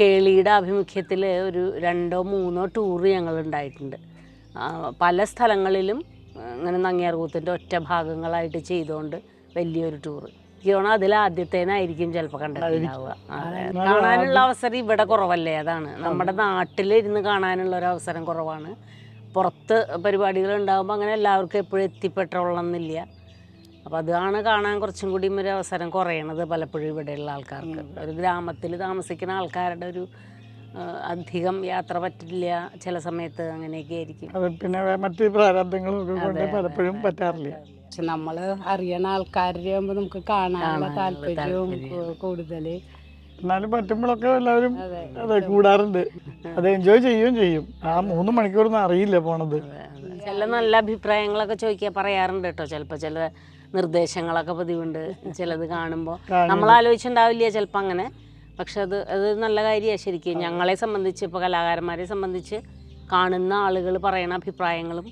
കേളിയുടെ ആഭിമുഖ്യത്തിൽ ഒരു 2-3 ടൂറ് ഞങ്ങൾ ഉണ്ടായിട്ടുണ്ട്. പല സ്ഥലങ്ങളിലും ഇങ്ങനെ നങ്ങ്യാർകൂത്തിൻ്റെ ഒറ്റ ഭാഗങ്ങളായിട്ട് ചെയ്തുകൊണ്ട് വലിയൊരു ടൂറ്. എനിക്ക് അതിൽ ആദ്യത്തേനായിരിക്കും ചിലപ്പോൾ കണ്ടിട്ടുണ്ടാവുക. കാണാനുള്ള അവസരം ഇവിടെ കുറവല്ലേ, അതാണ്. നമ്മുടെ നാട്ടിലിരുന്ന് കാണാനുള്ള ഒരു അവസരം കുറവാണ്. പുറത്ത് പരിപാടികൾ ഉണ്ടാകുമ്പോൾ അങ്ങനെ എല്ലാവർക്കും എപ്പോഴും എത്തിപ്പെട്ടോളണമെന്നില്ല. അപ്പോൾ അതാണ് കാണാൻ കുറച്ചും കൂടി ഒരു അവസരം കുറയണത് പലപ്പോഴും ഇവിടെയുള്ള ആൾക്കാർക്ക്. ഒരു ഗ്രാമത്തിൽ താമസിക്കുന്ന ആൾക്കാരുടെ ഒരു അധികം യാത്ര പറ്റില്ല ചില സമയത്ത്, അങ്ങനെയൊക്കെ ആയിരിക്കും. പിന്നെ മറ്റ് പ്രാരാബ്ദങ്ങളും ഒക്കെ കൊണ്ട് പലപ്പോഴും പറ്റാറില്ല. പക്ഷെ നമ്മൾ അറിയണ ആൾക്കാരുടെ ആകുമ്പോൾ നമുക്ക് കാണാനുള്ള താല്പര്യവും കൂടുതൽ. എന്നാലും പറ്റുമ്പോഴൊക്കെ എല്ലാവരും അതെ കൂടാറുണ്ട്, അത് എൻജോയ് ചെയ്യുകയും ചെയ്യും. ആ 3 മണിക്കൂറൊന്നും അറിയില്ല പോണത്. ചില നല്ല അഭിപ്രായങ്ങളൊക്കെ പറയാറുണ്ട് കേട്ടോ. ചിലപ്പോൾ ചില നിർദ്ദേശങ്ങളൊക്കെ പതിവുണ്ട് ചിലത് കാണുമ്പോൾ. നമ്മൾ ആലോചിച്ചിട്ടുണ്ടാവില്ല ചിലപ്പോൾ അങ്ങനെ. പക്ഷെ അത് നല്ല കാര്യമാണ് ശരിക്കും. ഞങ്ങളെ സംബന്ധിച്ച്, ഇപ്പോൾ കലാകാരന്മാരെ സംബന്ധിച്ച് കാണുന്ന ആളുകൾ പറയുന്ന അഭിപ്രായങ്ങളും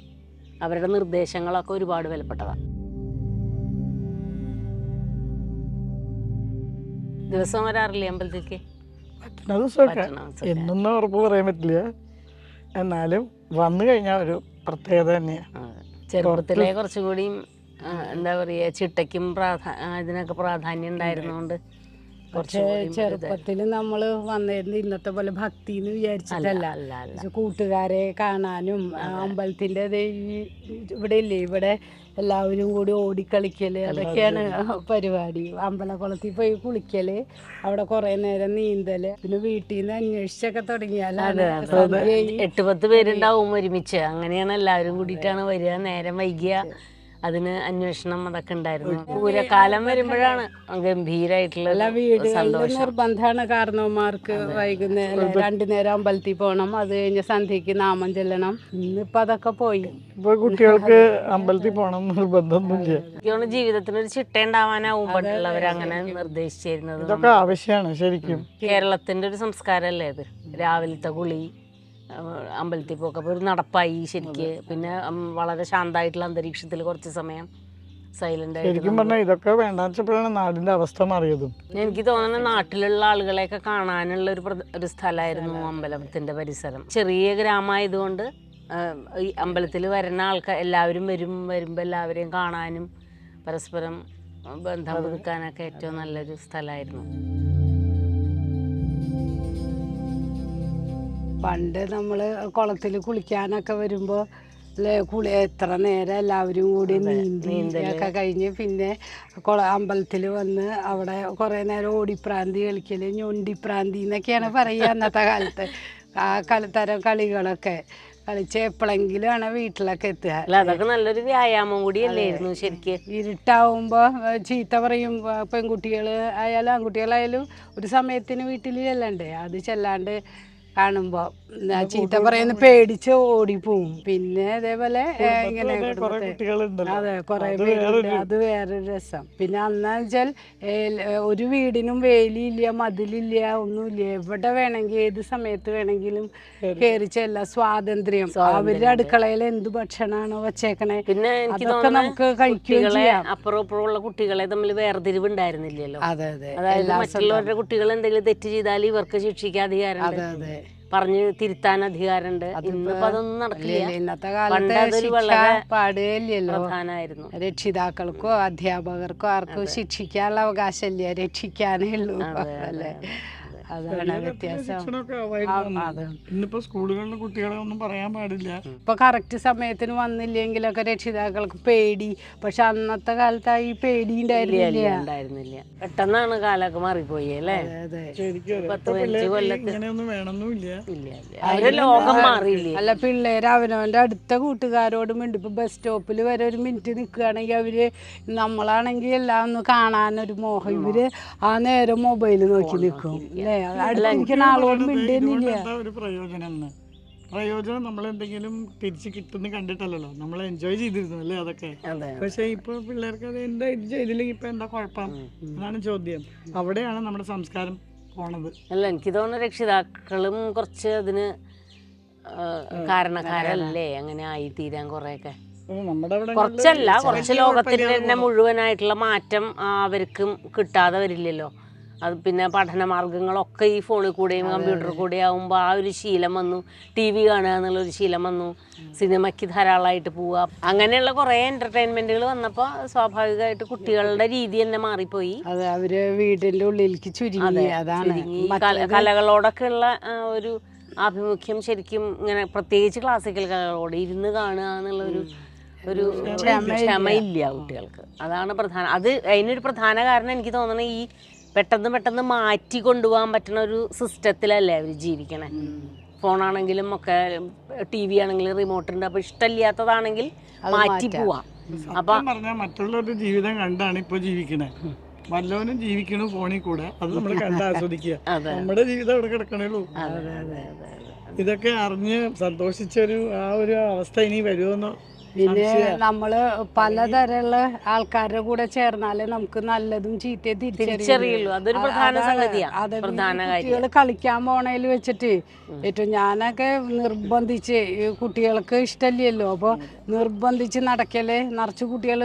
അവരുടെ നിർദ്ദേശങ്ങളൊക്കെ ഒരുപാട് വിലപ്പെട്ടതാണ്. ദിവസം വരാറില്ലേ അമ്പലത്തിലേക്ക്? പറ്റുന്ന ദിവസമൊക്കെ, എന്നൊന്നും ഉറപ്പ് പറയാൻ പറ്റില്ല. എന്നാലും വന്നു കഴിഞ്ഞാൽ ഒരു പ്രത്യേകത തന്നെയാണ്. ചെറുപ്പത്തിലെ കുറച്ചുകൂടി എന്താ പറയുക, ചിട്ടയ്ക്കും ഇതിനൊക്കെ പ്രാധാന്യം ഉണ്ടായിരുന്നോണ്ട്. പക്ഷേ ചെറുപ്പത്തിൽ നമ്മൾ വന്നിരുന്ന ഇന്നത്തെ പോലെ ഭക്തി എന്ന് വിചാരിച്ചിട്ടല്ല. കൂട്ടുകാരെ കാണാനും അമ്പലത്തിൻ്റെ ഇവിടെ ഇല്ലേ, ഇവിടെ എല്ലാവരും കൂടി ഓടിക്കളിക്കൽ, അതൊക്കെയാണ് പരിപാടി. അമ്പലക്കുളത്തിൽ പോയി കുളിക്കൽ, അവിടെ കുറേ നേരം നീന്തൽ, പിന്നെ വീട്ടിൽ നിന്ന് അന്വേഷിച്ചൊക്കെ തുടങ്ങിയാൽ 8-10 പേരുണ്ടാവും ഒരുമിച്ച്. അങ്ങനെയാണ് എല്ലാവരും കൂടിയിട്ടാണ് വരിക. നേരം വൈകിയ അതിന് അന്വേഷണം അതൊക്കെ ഉണ്ടായിരുന്നു. പൂരക്കാലം വരുമ്പോഴാണ് ഗംഭീരായിട്ടുള്ള എല്ലാ വീടുകളിലും സന്തോഷം. നിർബന്ധമാണ് കാരണവന്മാർക്ക് വൈകുന്നേരം 2 നേരം അമ്പലത്തിൽ പോകണം, അത് കഴിഞ്ഞ് സന്ധ്യക്ക് നാമം ചെല്ലണം. ഇന്നിപ്പോ അതൊക്കെ പോയി. ഇപ്പൊ കുട്ടികൾക്ക് അമ്പലത്തിൽ പോകണം നിർബന്ധമൊന്നുമില്ല. എനിക്ക് തോന്നുന്നു ജീവിതത്തിനൊരു ചിട്ട ഉണ്ടാവാനാവും പണ്ടുള്ളവർ അങ്ങനെ നിർദ്ദേശിച്ചിരുന്നത്. ഇതൊക്കെ ആവശ്യമാണ് ശരിക്കും. കേരളത്തിന്റെ ഒരു സംസ്കാരമല്ലേ ഇത്. രാവിലത്തെ കുളി, അമ്പലത്തിൽ പോക്ക്, അപ്പോൾ ഒരു നടപ്പായി ശരിക്ക്. പിന്നെ വളരെ ശാന്തമായിട്ടുള്ള അന്തരീക്ഷത്തിൽ കുറച്ച് സമയം സൈലന്റ് ആയിട്ട്. ശരിക്കും പറഞ്ഞാൽ ഇതൊക്കെ വേണ്ടാന്ന് വെച്ചപ്പോഴാണ് നാടിന്റെ അവസ്ഥ മാറിയതും. എനിക്ക് തോന്നുന്നു നാട്ടിലുള്ള ആളുകളെയൊക്കെ കാണാനുള്ള ഒരു സ്ഥലമായിരുന്നു അമ്പലത്തിന്റെ പരിസരം. ചെറിയ ഗ്രാമമായതുകൊണ്ട് ഈ അമ്പലത്തിൽ വരുന്ന ആൾക്കാർ എല്ലാവരും വരുമ്പോൾ എല്ലാവരെയും കാണാനും പരസ്പരം ബന്ധം പുതുക്കാനൊക്കെ ഏറ്റവും നല്ലൊരു സ്ഥലമായിരുന്നു. പണ്ട് നമ്മൾ കുളത്തിൽ കുളിക്കാനൊക്കെ വരുമ്പോൾ എത്ര നേരം എല്ലാവരും കൂടി നീന്തിയൊക്കെ കഴിഞ്ഞ് പിന്നെ അമ്പലത്തിൽ വന്ന് അവിടെ കുറേ നേരം ഓടിപ്രാന്തി കളിക്കല്, ഞൊണ്ടിപ്രാന്തി എന്നൊക്കെയാണ് പറയുക അന്നത്തെ കാലത്ത്. ആ തരം കളികളൊക്കെ കളിച്ച് എപ്പോഴെങ്കിലുമാണ് വീട്ടിലൊക്കെ എത്തുക. അല്ല, അതൊക്കെ നല്ലൊരു വ്യായാമം കൂടിയല്ലായിരുന്നു ശരിക്ക്. ഇരുട്ടാവുമ്പോൾ ചീത്ത പറയും പെൺകുട്ടികൾ ആയാലും ആൺകുട്ടികളായാലും ഒരു സമയത്തിന് വീട്ടിൽ ചെല്ലണ്ടേ. അത് ചെല്ലാണ്ട് കാണുമ്പോൾ ചീത്ത പറയുന്ന പേടിച്ച് ഓടിപ്പോവും. പിന്നെ അതേപോലെ ഇങ്ങനെ അതെ കുറേ പേരുണ്ട്, അത് വേറൊരു രസം. പിന്നെ അന്ന് വെച്ചാൽ ഒരു വീടിനും വേലിയില്ല, മതിലില്ല, ഒന്നുമില്ല. എവിടെ വേണമെങ്കിൽ ഏത് സമയത്ത് വേണമെങ്കിലും കയറി ചെല്ലാം. സ്വാതന്ത്ര്യം. അവരുടെ അടുക്കളയിൽ എന്ത് ഭക്ഷണമാണോ വച്ചേക്കണേ പിന്നെ എനിക്ക് അതൊക്കെ നമുക്ക് കഴിക്കുകയും ചെയ്യാം. അപ്പുറം ഇപ്പുറമുള്ള കുട്ടികളെ തമ്മിൽ വേർതിരിവ് ഉണ്ടായിരുന്നില്ലല്ലോ. അതെ അതെ. അതായത് മറ്റുള്ളവരുടെ കുട്ടികൾ എന്തെങ്കിലും തെറ്റ് ചെയ്താൽ ഇവർക്ക് ശിക്ഷിക്കാൻ അധികാരമുണ്ട്, പറഞ്ഞ് തിരുത്താൻ അധികാരമുണ്ട്. ഇന്നിപ്പോ അതൊന്നും നടക്കില്ല. ഇന്നത്തെ കാലത്ത് ശിക്ഷ പാടുകയില്ലല്ലോ. പ്രധാനമായിരുന്നു. രക്ഷിതാക്കൾക്കോ അധ്യാപകർക്കോ ആർക്കും ശിക്ഷിക്കാനുള്ള അവകാശമില്ല, രക്ഷിക്കാനേ ഉള്ളൂ. അല്ലേ, അതാണ് വ്യത്യാസം. ഇന്നിപ്പോ സ്കൂളുകളിലെ കുട്ടികളെ ഒന്നും പറയാൻ പാടില്ല. ഇപ്പൊ കറക്റ്റ് സമയത്തിന് വന്നില്ലെങ്കിലൊക്കെ രക്ഷിതാക്കൾക്ക് പേടി. പക്ഷെ അന്നത്തെ കാലത്ത് ഈ പേടി ഉണ്ടായിരുന്നില്ല. പെട്ടെന്നാണ് കാലൊക്കെ മാറിപ്പോയി അല്ലേ. 10-15 കൊല്ലത്ത് ഇങ്ങനെയൊന്നും വേണമെന്നില്ല. അവര് ലോകം മാറിയില്ലേ. അല്ല, പിള്ളേര് അവനവന്റെ അടുത്ത കൂട്ടുകാരോട് മിണ്ടും. ഇപ്പൊ ബസ് സ്റ്റോപ്പിൽ വരെ ഒരു മിനിറ്റ് നിൽക്കുകയാണെങ്കിൽ അവര്, നമ്മളാണെങ്കിൽ എല്ലാം ഒന്ന് കാണാനൊരു മോഹം. ഇവര് ആ നേരം മൊബൈല് നോക്കി നിൽക്കും. അടുത്തിരിക്കുന്ന ആളോട് മിണ്ടുന്നില്ല. ഒരു പ്രയോജനം നമ്മൾ എന്തെങ്കിലും തിരിച്ച് കിട്ടുന്ന കണ്ടിട്ടല്ലോ, നമ്മൾ എൻജോയ് ചെയ്തിരുന്നു അല്ലേ അതൊക്കെ. പക്ഷെ ഇപ്പൊ പിള്ളേർക്ക് അത് എന്താ ഇത് ചെയ്തില്ലെങ്കിൽ ഇപ്പൊ എന്താ കുഴപ്പം എന്നാണ് ചോദ്യം. അവിടെയാണ് നമ്മുടെ സംസ്കാരം പോണത്. അല്ല, എനിക്ക് തോന്നുന്നു രക്ഷിതാക്കളും കുറച്ച് അതിന് കാരണക്കാരല്ലേ അങ്ങനെ ആയിത്തീരാൻ. കുറെയൊക്കെ കുറച്ചല്ല, കുറച്ച് ലോകത്തിന്റെ തന്നെ മുഴുവനായിട്ടുള്ള മാറ്റം അവർക്കും കിട്ടാതെ വരില്ലല്ലോ. അത് പിന്നെ പഠനമാർഗങ്ങളൊക്കെ ഈ ഫോണിൽ കൂടെയും കമ്പ്യൂട്ടറിൽ കൂടെ ആകുമ്പോൾ ആ ഒരു ശീലം വന്നു. TV കാണുക എന്നുള്ളൊരു ശീലം വന്നു. സിനിമയ്ക്ക് ധാരാളമായിട്ട് പോവുക, അങ്ങനെയുള്ള കുറേ എൻ്റർടൈൻമെൻറ്റുകൾ വന്നപ്പോൾ സ്വാഭാവികമായിട്ട് കുട്ടികളുടെ രീതി തന്നെ മാറിപ്പോയി. അതെ, അവര് വീടിൻ്റെ ഉള്ളിലേക്ക് ചുരുങ്ങി. അതാണ് കലകളോടൊക്കെ ഉള്ള ഒരു ആഭിമുഖ്യം ശരിക്കും ഇങ്ങനെ, പ്രത്യേകിച്ച് ക്ലാസിക്കൽ കലകളോട് ഇരുന്ന് കാണുക എന്നുള്ളൊരു ക്ഷമയില്ല കുട്ടികൾക്ക്. അതാണ് പ്രധാനം. അതിനൊരു പ്രധാന കാരണം എനിക്ക് തോന്നുന്നത് ഈ പെട്ടെന്ന് മാറ്റി കൊണ്ടുപോകാൻ പറ്റുന്ന ഒരു സിസ്റ്റത്തിലല്ലേ അവർ ജീവിക്കണേ. ഫോണാണെങ്കിലും ഒക്കെ, TV ആണെങ്കിലും റിമോട്ട് ഉണ്ട്. അപ്പൊ ഇഷ്ടമില്ലാത്തതാണെങ്കിൽ മാറ്റി പോവാം. അപ്പൊ പറഞ്ഞാൽ മറ്റുള്ളവരുടെ ജീവിതം കണ്ടാണ് ഇപ്പൊ ജീവിക്കണേ. വല്ലവനും ജീവിക്കണു ഫോണിൽ കൂടെ, അത് നമ്മൾ കണ്ട് ആസ്വദിക്കുക. നമ്മുടെ ജീവിതം അവിടെ കിടക്കണേള്ളൂ. ഇതൊക്കെ അറിഞ്ഞ് സന്തോഷിച്ചൊരു ആ ഒരു അവസ്ഥ ഇനി വരുമെന്നോ. പിന്നെ നമ്മള് പലതരമുള്ള ആൾക്കാരുടെ കൂടെ ചേർന്നാലേ നമുക്ക് നല്ലതും ചീത്തയും തിരിച്ചറിയുള്ളൂ. അതൊരു പ്രധാന സംഗതിയാണ്. കുട്ടികൾ കളിക്കാൻ പോണേല് വെച്ചിട്ട് ഏറ്റവും ഞാനൊക്കെ നിർബന്ധിച്ച്, കുട്ടികൾക്ക് ഇഷ്ടമില്ലല്ലോ, അപ്പൊ നിർബന്ധിച്ച് നടക്കല്, നിറച്ച് കുട്ടികൾ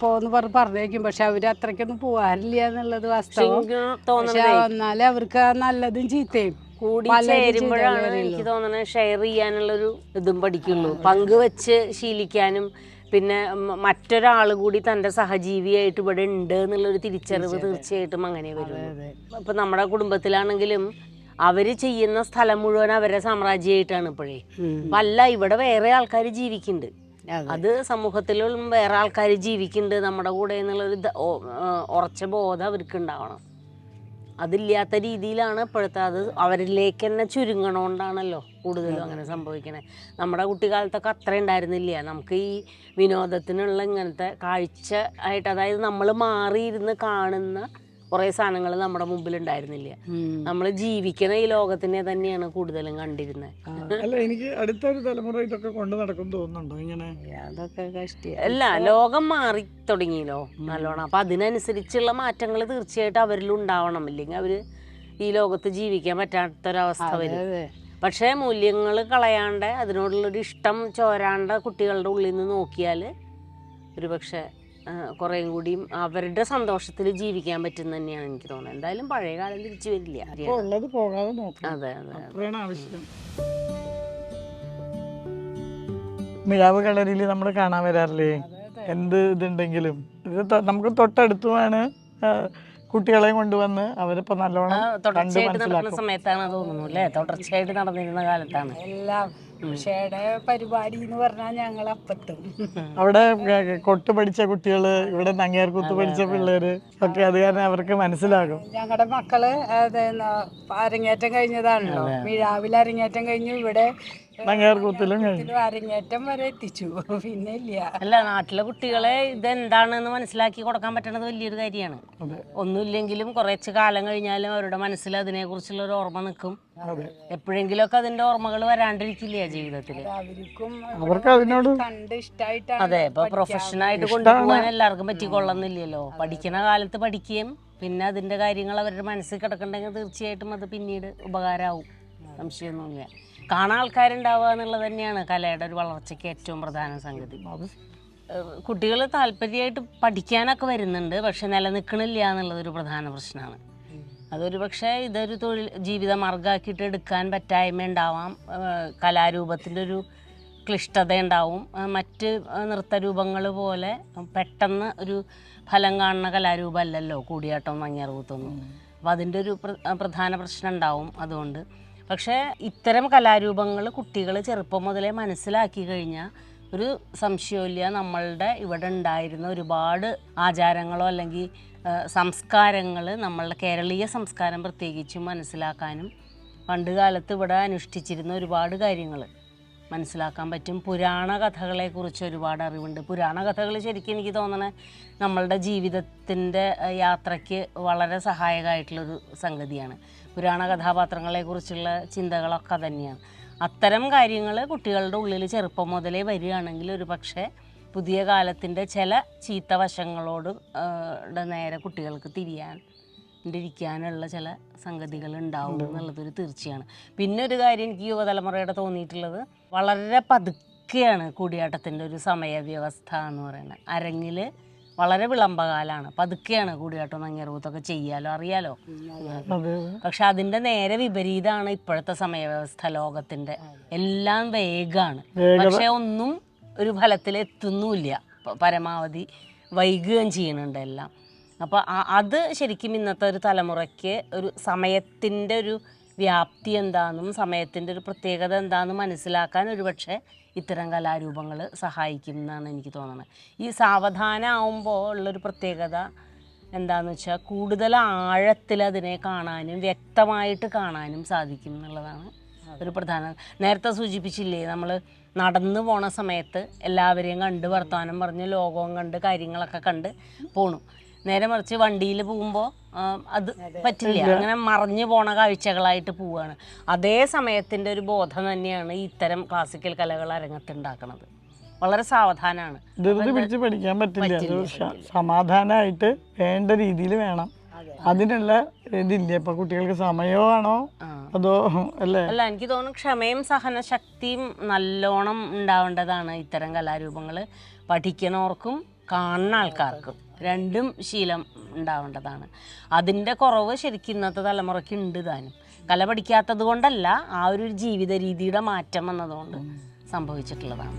പോന്ന് പറഞ്ഞേക്കും. പക്ഷെ അവര് അത്രയ്ക്കൊന്നും പോകാറില്ല എന്നുള്ളത് വാസ്തവം. പക്ഷെ എന്നാലും അവർക്ക് നല്ലതും ചീത്തയും കൂടി ചേരുമ്പോഴാണ് എനിക്ക് തോന്നുന്നത് ഷെയർ ചെയ്യാനുള്ളൊരു ഇതും പഠിക്കുള്ളൂ. പങ്കുവെച്ച് ശീലിക്കാനും പിന്നെ മറ്റൊരാൾ കൂടി തൻ്റെ സഹജീവിയായിട്ട് ഇവിടെ ഉണ്ട് എന്നുള്ളൊരു തിരിച്ചറിവ് തീർച്ചയായിട്ടും അങ്ങനെ വരും. ഇപ്പം നമ്മുടെ കുടുംബത്തിലാണെങ്കിലും അവർ ചെയ്യുന്ന സ്ഥലം മുഴുവൻ അവരുടെ സാമ്രാജ്യമായിട്ടാണ് ഇപ്പോഴേ. അപ്പം അല്ല, ഇവിടെ വേറെ ആൾക്കാർ ജീവിക്കുന്നുണ്ട്. അത് സമൂഹത്തിലും വേറെ ആൾക്കാർ ജീവിക്കുന്നുണ്ട് നമ്മുടെ കൂടെ എന്നുള്ളൊരു ഉറച്ച ബോധം അവർക്ക് ഉണ്ടാവണം. അതില്ലാത്ത രീതിയിലാണ് ഇപ്പോഴത്തെ. അത് അവരിലേക്ക് തന്നെ ചുരുങ്ങണോണ്ടാണല്ലോ കൂടുതലും അങ്ങനെ സംഭവിക്കണേ. നമ്മുടെ കുട്ടിക്കാലത്തൊക്കെ അത്ര ഉണ്ടായിരുന്നില്ല. നമുക്ക് ഈ വിനോദത്തിനുള്ള ഇങ്ങനത്തെ കാഴ്ച ആയിട്ട്, അതായത് നമ്മൾ മാറിയിരുന്ന് കാണുന്ന കുറേ സാധനങ്ങൾ നമ്മുടെ മുമ്പിൽ ഉണ്ടായിരുന്നില്ല. നമ്മൾ ജീവിക്കണ ഈ ലോകത്തിനെ തന്നെയാണ് കൂടുതലും കണ്ടിരുന്നത്. അല്ല, എനിക്ക് അടുത്തൊരു തലമുറ ഇതൊക്കെ കൊണ്ട് നടക്കും തോന്നുന്നുണ്ടോ ഇങ്ങനെ? അതൊക്കെ കഷ്ടി അല്ല, ലോകം മാറി തുടങ്ങിയല്ലോ നല്ലോണം. അപ്പം അതിനനുസരിച്ചുള്ള മാറ്റങ്ങൾ തീർച്ചയായിട്ടും അവരിലും ഉണ്ടാവണം. ഇല്ലെങ്കിൽ അവർ ഈ ലോകത്ത് ജീവിക്കാൻ പറ്റാത്തൊരവസ്ഥ വരും. പക്ഷേ മൂല്യങ്ങൾ കളയാണ്ട് അതിനോടുള്ളൊരു ഇഷ്ടം ചോരാണ്ട് കുട്ടികളുടെ ഉള്ളിൽ നിന്ന് നോക്കിയാൽ ഒരു പക്ഷേ കുറേയും കൂടിയും അവരുടെ സന്തോഷത്തിൽ ജീവിക്കാൻ പറ്റും തന്നെയാണ് എനിക്ക് തോന്നുന്നത്. എന്തായാലും പഴയ കാലം തിരിച്ചു വരില്ല. ഉള്ളത് പോകാതെ നോക്കാം. അതെ അതെ, അത്രയാണ് ആവശ്യം. മിഴാവ് കളരിയിൽ നമ്മൾ കാണാൻ വരാറില്ലേ? എന്ത് ഇതുണ്ടെങ്കിലും ഇത് നമുക്ക് തൊട്ടടുത്തുമാണ്. കുട്ടികളെയും കൊണ്ടുവന്ന് അവരിപ്പോ നല്ലോണം തുടർച്ചയായിട്ട് നടക്കുന്ന സമയത്താണ് തോന്നുന്നു അല്ലേ? തുടർച്ചയായിട്ട് നടന്നിരുന്ന കാലത്താണ് എല്ലാം. ഉഷയുടെ പരിപാടി എന്ന് പറഞ്ഞാൽ ഞങ്ങൾ അപ്പത്തും അവിടെ കൊട്ട് പഠിച്ച കുട്ടികള്, ഇവിടെ നങ്ങേർകൂത്ത് പഠിച്ച പിള്ളേര് ഒക്കെ, അത് കാരണം അവർക്ക് മനസ്സിലാകും. ഞങ്ങളുടെ മക്കള് അരങ്ങേറ്റം കഴിഞ്ഞതാണല്ലോ. മിഴാവിൽ അരങ്ങേറ്റം കഴിഞ്ഞു, ഇവിടെ നങ്ങേർകൂത്തിലും അരങ്ങേറ്റം വരെ എത്തിച്ചു. പിന്നെ ഇല്ല. അല്ല, നാട്ടിലെ കുട്ടികളെ ഇതെന്താണെന്ന് മനസ്സിലാക്കി കൊടുക്കാൻ പറ്റണത് വലിയൊരു കാര്യമാണ്. ഒന്നുമില്ലെങ്കിലും കുറച്ച് കാലം കഴിഞ്ഞാലും അവരുടെ മനസ്സിൽ അതിനെക്കുറിച്ചുള്ള ഒരു ഓർമ്മ നിൽക്കും. എപ്പോഴെങ്കിലുമൊക്കെ അതിന്റെ ഓർമ്മകൾ വരാണ്ടിരിക്കില്ല ജീവിതത്തിൽ. അവർക്ക് അതിനോട് കണ്ട് ഇഷ്ടമായിട്ടാണ്. അതെ, ഇപ്പൊ പ്രൊഫഷനായിട്ട് കൊണ്ടുപോകാൻ എല്ലാവർക്കും പറ്റിക്കൊള്ളുന്നില്ലല്ലോ. പഠിക്കുന്ന കാലത്ത് പഠിക്കുകയും പിന്നെ അതിന്റെ കാര്യങ്ങൾ അവരുടെ മനസ്സിൽ കിടക്കണ്ടെങ്കിൽ തീർച്ചയായിട്ടും അത് പിന്നീട് ഉപകാരമാവും, സംശയമൊന്നുമില്ല. കാണാൻ ആൾക്കാരുണ്ടാവുക എന്നുള്ളത് തന്നെയാണ് കലയുടെ ഒരു വളർച്ചയ്ക്ക് ഏറ്റവും പ്രധാന സംഗതി. കുട്ടികൾ താല്പര്യമായിട്ട് പഠിക്കാനൊക്കെ വരുന്നുണ്ട്, പക്ഷെ നിലനിൽക്കണില്ല എന്നുള്ളതൊരു പ്രധാന പ്രശ്നമാണ്. അതൊരു പക്ഷേ ഇതൊരു ജീവിത മാർഗ്ഗമാക്കിയിട്ട് എടുക്കാൻ പറ്റായ്മ ഉണ്ടാവാം. കലാരൂപത്തിൻ്റെ ഒരു ക്ലിഷ്ടത ഉണ്ടാവും. മറ്റ് നൃത്തരൂപങ്ങൾ പോലെ പെട്ടെന്ന് ഒരു ഫലം കാണുന്ന കലാരൂപമല്ലല്ലോ കൂടിയാട്ടം, നങ്ങ്യാർകൂത്തൊന്നും. അപ്പോൾ അതിൻ്റെ ഒരു പ്രധാന പ്രശ്നം ഉണ്ടാവും. അതുകൊണ്ട് പക്ഷേ ഇത്തരം കലാരൂപങ്ങൾ കുട്ടികൾ ചെറുപ്പം മുതലേ മനസ്സിലാക്കി കഴിഞ്ഞാൽ ഒരു സംശയമില്ല, നമ്മളുടെ ഇവിടെ ഉണ്ടായിരുന്ന ഒരുപാട് ആചാരങ്ങളോ അല്ലെങ്കിൽ സംസ്കാരങ്ങൾ, നമ്മളുടെ കേരളീയ സംസ്കാരം പ്രത്യേകിച്ചും മനസ്സിലാക്കാനും പണ്ട് കാലത്ത് ഇവിടെ അനുഷ്ഠിച്ചിരുന്ന ഒരുപാട് കാര്യങ്ങൾ മനസ്സിലാക്കാൻ പറ്റും. പുരാണ കഥകളെക്കുറിച്ച് ഒരുപാട് അറിവുണ്ട്. പുരാണ കഥകൾ ശരിക്കും എനിക്ക് തോന്നണേ നമ്മളുടെ ജീവിതത്തിൻ്റെ യാത്രയ്ക്ക് വളരെ സഹായകമായിട്ടുള്ളൊരു സംഗതിയാണ്. പുരാണ കഥാപാത്രങ്ങളെക്കുറിച്ചുള്ള ചിന്തകളൊക്കെ തന്നെയാണ്. അത്തരം കാര്യങ്ങൾ കുട്ടികളുടെ ഉള്ളിൽ ചെറുപ്പം മുതലേ വരികയാണെങ്കിൽ ഒരു പക്ഷേ പുതിയ കാലത്തിൻ്റെ ചില ചീത്ത വശങ്ങളോട് നേരെ കുട്ടികൾക്ക് തിരിയാണ്ടിരിക്കാനുള്ള ചില സംഗതികൾ ഉണ്ടാവും എന്നുള്ളതൊരു തീർച്ചയാണ്. പിന്നെ ഒരു കാര്യം എനിക്ക് യുവതലമുറയുടെ തോന്നിയിട്ടുള്ളത്, വളരെ പതുക്കെയാണ് കൂടിയാട്ടത്തിൻ്റെ ഒരു സമയവ്യവസ്ഥ എന്ന് പറയുന്നത്. അരങ്ങിൽ വളരെ വിളംബകാലമാണ്, പതുക്കെയാണ് കൂടിയാട്ടം നങ്ങ്യാർകൂത്തൊക്കെ ചെയ്യാലോ, അറിയാലോ. പക്ഷെ അതിൻ്റെ നേരെ വിപരീതമാണ് ഇപ്പോഴത്തെ സമയവ്യവസ്ഥ ലോകത്തിൻ്റെ. എല്ലാം വേഗമാണ്, പക്ഷെ ഒന്നും ഒരു ഫലത്തിൽ എത്തുന്നുമില്ല. പരമാവധി വൈകുകയും ചെയ്യുന്നുണ്ട് എല്ലാം. അപ്പോൾ അത് ശരിക്കും ഇന്നത്തെ ഒരു തലമുറയ്ക്ക് ഒരു സമയത്തിൻ്റെ ഒരു വ്യാപ്തി എന്താണെന്നും സമയത്തിൻ്റെ ഒരു പ്രത്യേകത എന്താണെന്നും മനസ്സിലാക്കാൻ ഒരുപക്ഷെ ഇത്തരം കലാരൂപങ്ങൾ സഹായിക്കും എന്നാണ് എനിക്ക് തോന്നുന്നത്. ഈ സാവധാനമാകുമ്പോൾ ഉള്ളൊരു പ്രത്യേകത എന്താണെന്ന് വെച്ചാൽ കൂടുതൽ ആഴത്തിൽ അതിനെ കാണാനും വ്യക്തമായിട്ട് കാണാനും സാധിക്കും എന്നുള്ളതാണ് ഒരു പ്രധാന. നേരത്തെ സൂചിപ്പിച്ചില്ലേ, നമ്മൾ നടന്നു പോണ സമയത്ത് എല്ലാവരെയും കണ്ട് വർത്തമാനം പറഞ്ഞ് ലോകവും കണ്ട് കാര്യങ്ങളൊക്കെ കണ്ട് പോണു. നേരെ മറിച്ച് വണ്ടിയിൽ പോകുമ്പോൾ അത് പറ്റില്ല, അങ്ങനെ മറിഞ്ഞു പോണ കാഴ്ചകളായിട്ട് പോവുകയാണ്. അതേ സമയത്തിൻ്റെ ഒരു ബോധം തന്നെയാണ് ഇത്തരം ക്ലാസിക്കൽ കലകൾ അരങ്ങത്തുണ്ടാക്കുന്നത്. വളരെ സാവധാനമാണ്, ധൃതി പിടിച്ച് പഠിക്കാൻ പറ്റില്ല. സമാധാനമായിട്ട് വേണ്ട രീതിയിൽ വേണം. അതിനുള്ള ഇതില്ല ഇപ്പൊ കുട്ടികൾക്ക്. സമയമാണോ അതോ അല്ലേ? അല്ല, എനിക്ക് തോന്നുന്നു ക്ഷമയും സഹനശക്തിയും നല്ലോണം ഉണ്ടാവേണ്ടതാണ് ഇത്തരം കലാരൂപങ്ങൾ. പഠിക്കുന്നവർക്കും കാണുന്ന ആൾക്കാർക്കും രണ്ടും ശീലം ഉണ്ടാവേണ്ടതാണ്. അതിൻ്റെ കുറവ് ശരിക്കും ഇന്നത്തെ തലമുറയ്ക്ക് ഉണ്ട് താനും. കല പഠിക്കാത്തത് കൊണ്ടല്ല, ആ ഒരു ജീവിത രീതിയുടെ മാറ്റം വന്നതുകൊണ്ട് സംഭവിച്ചിട്ടുള്ളതാണ്.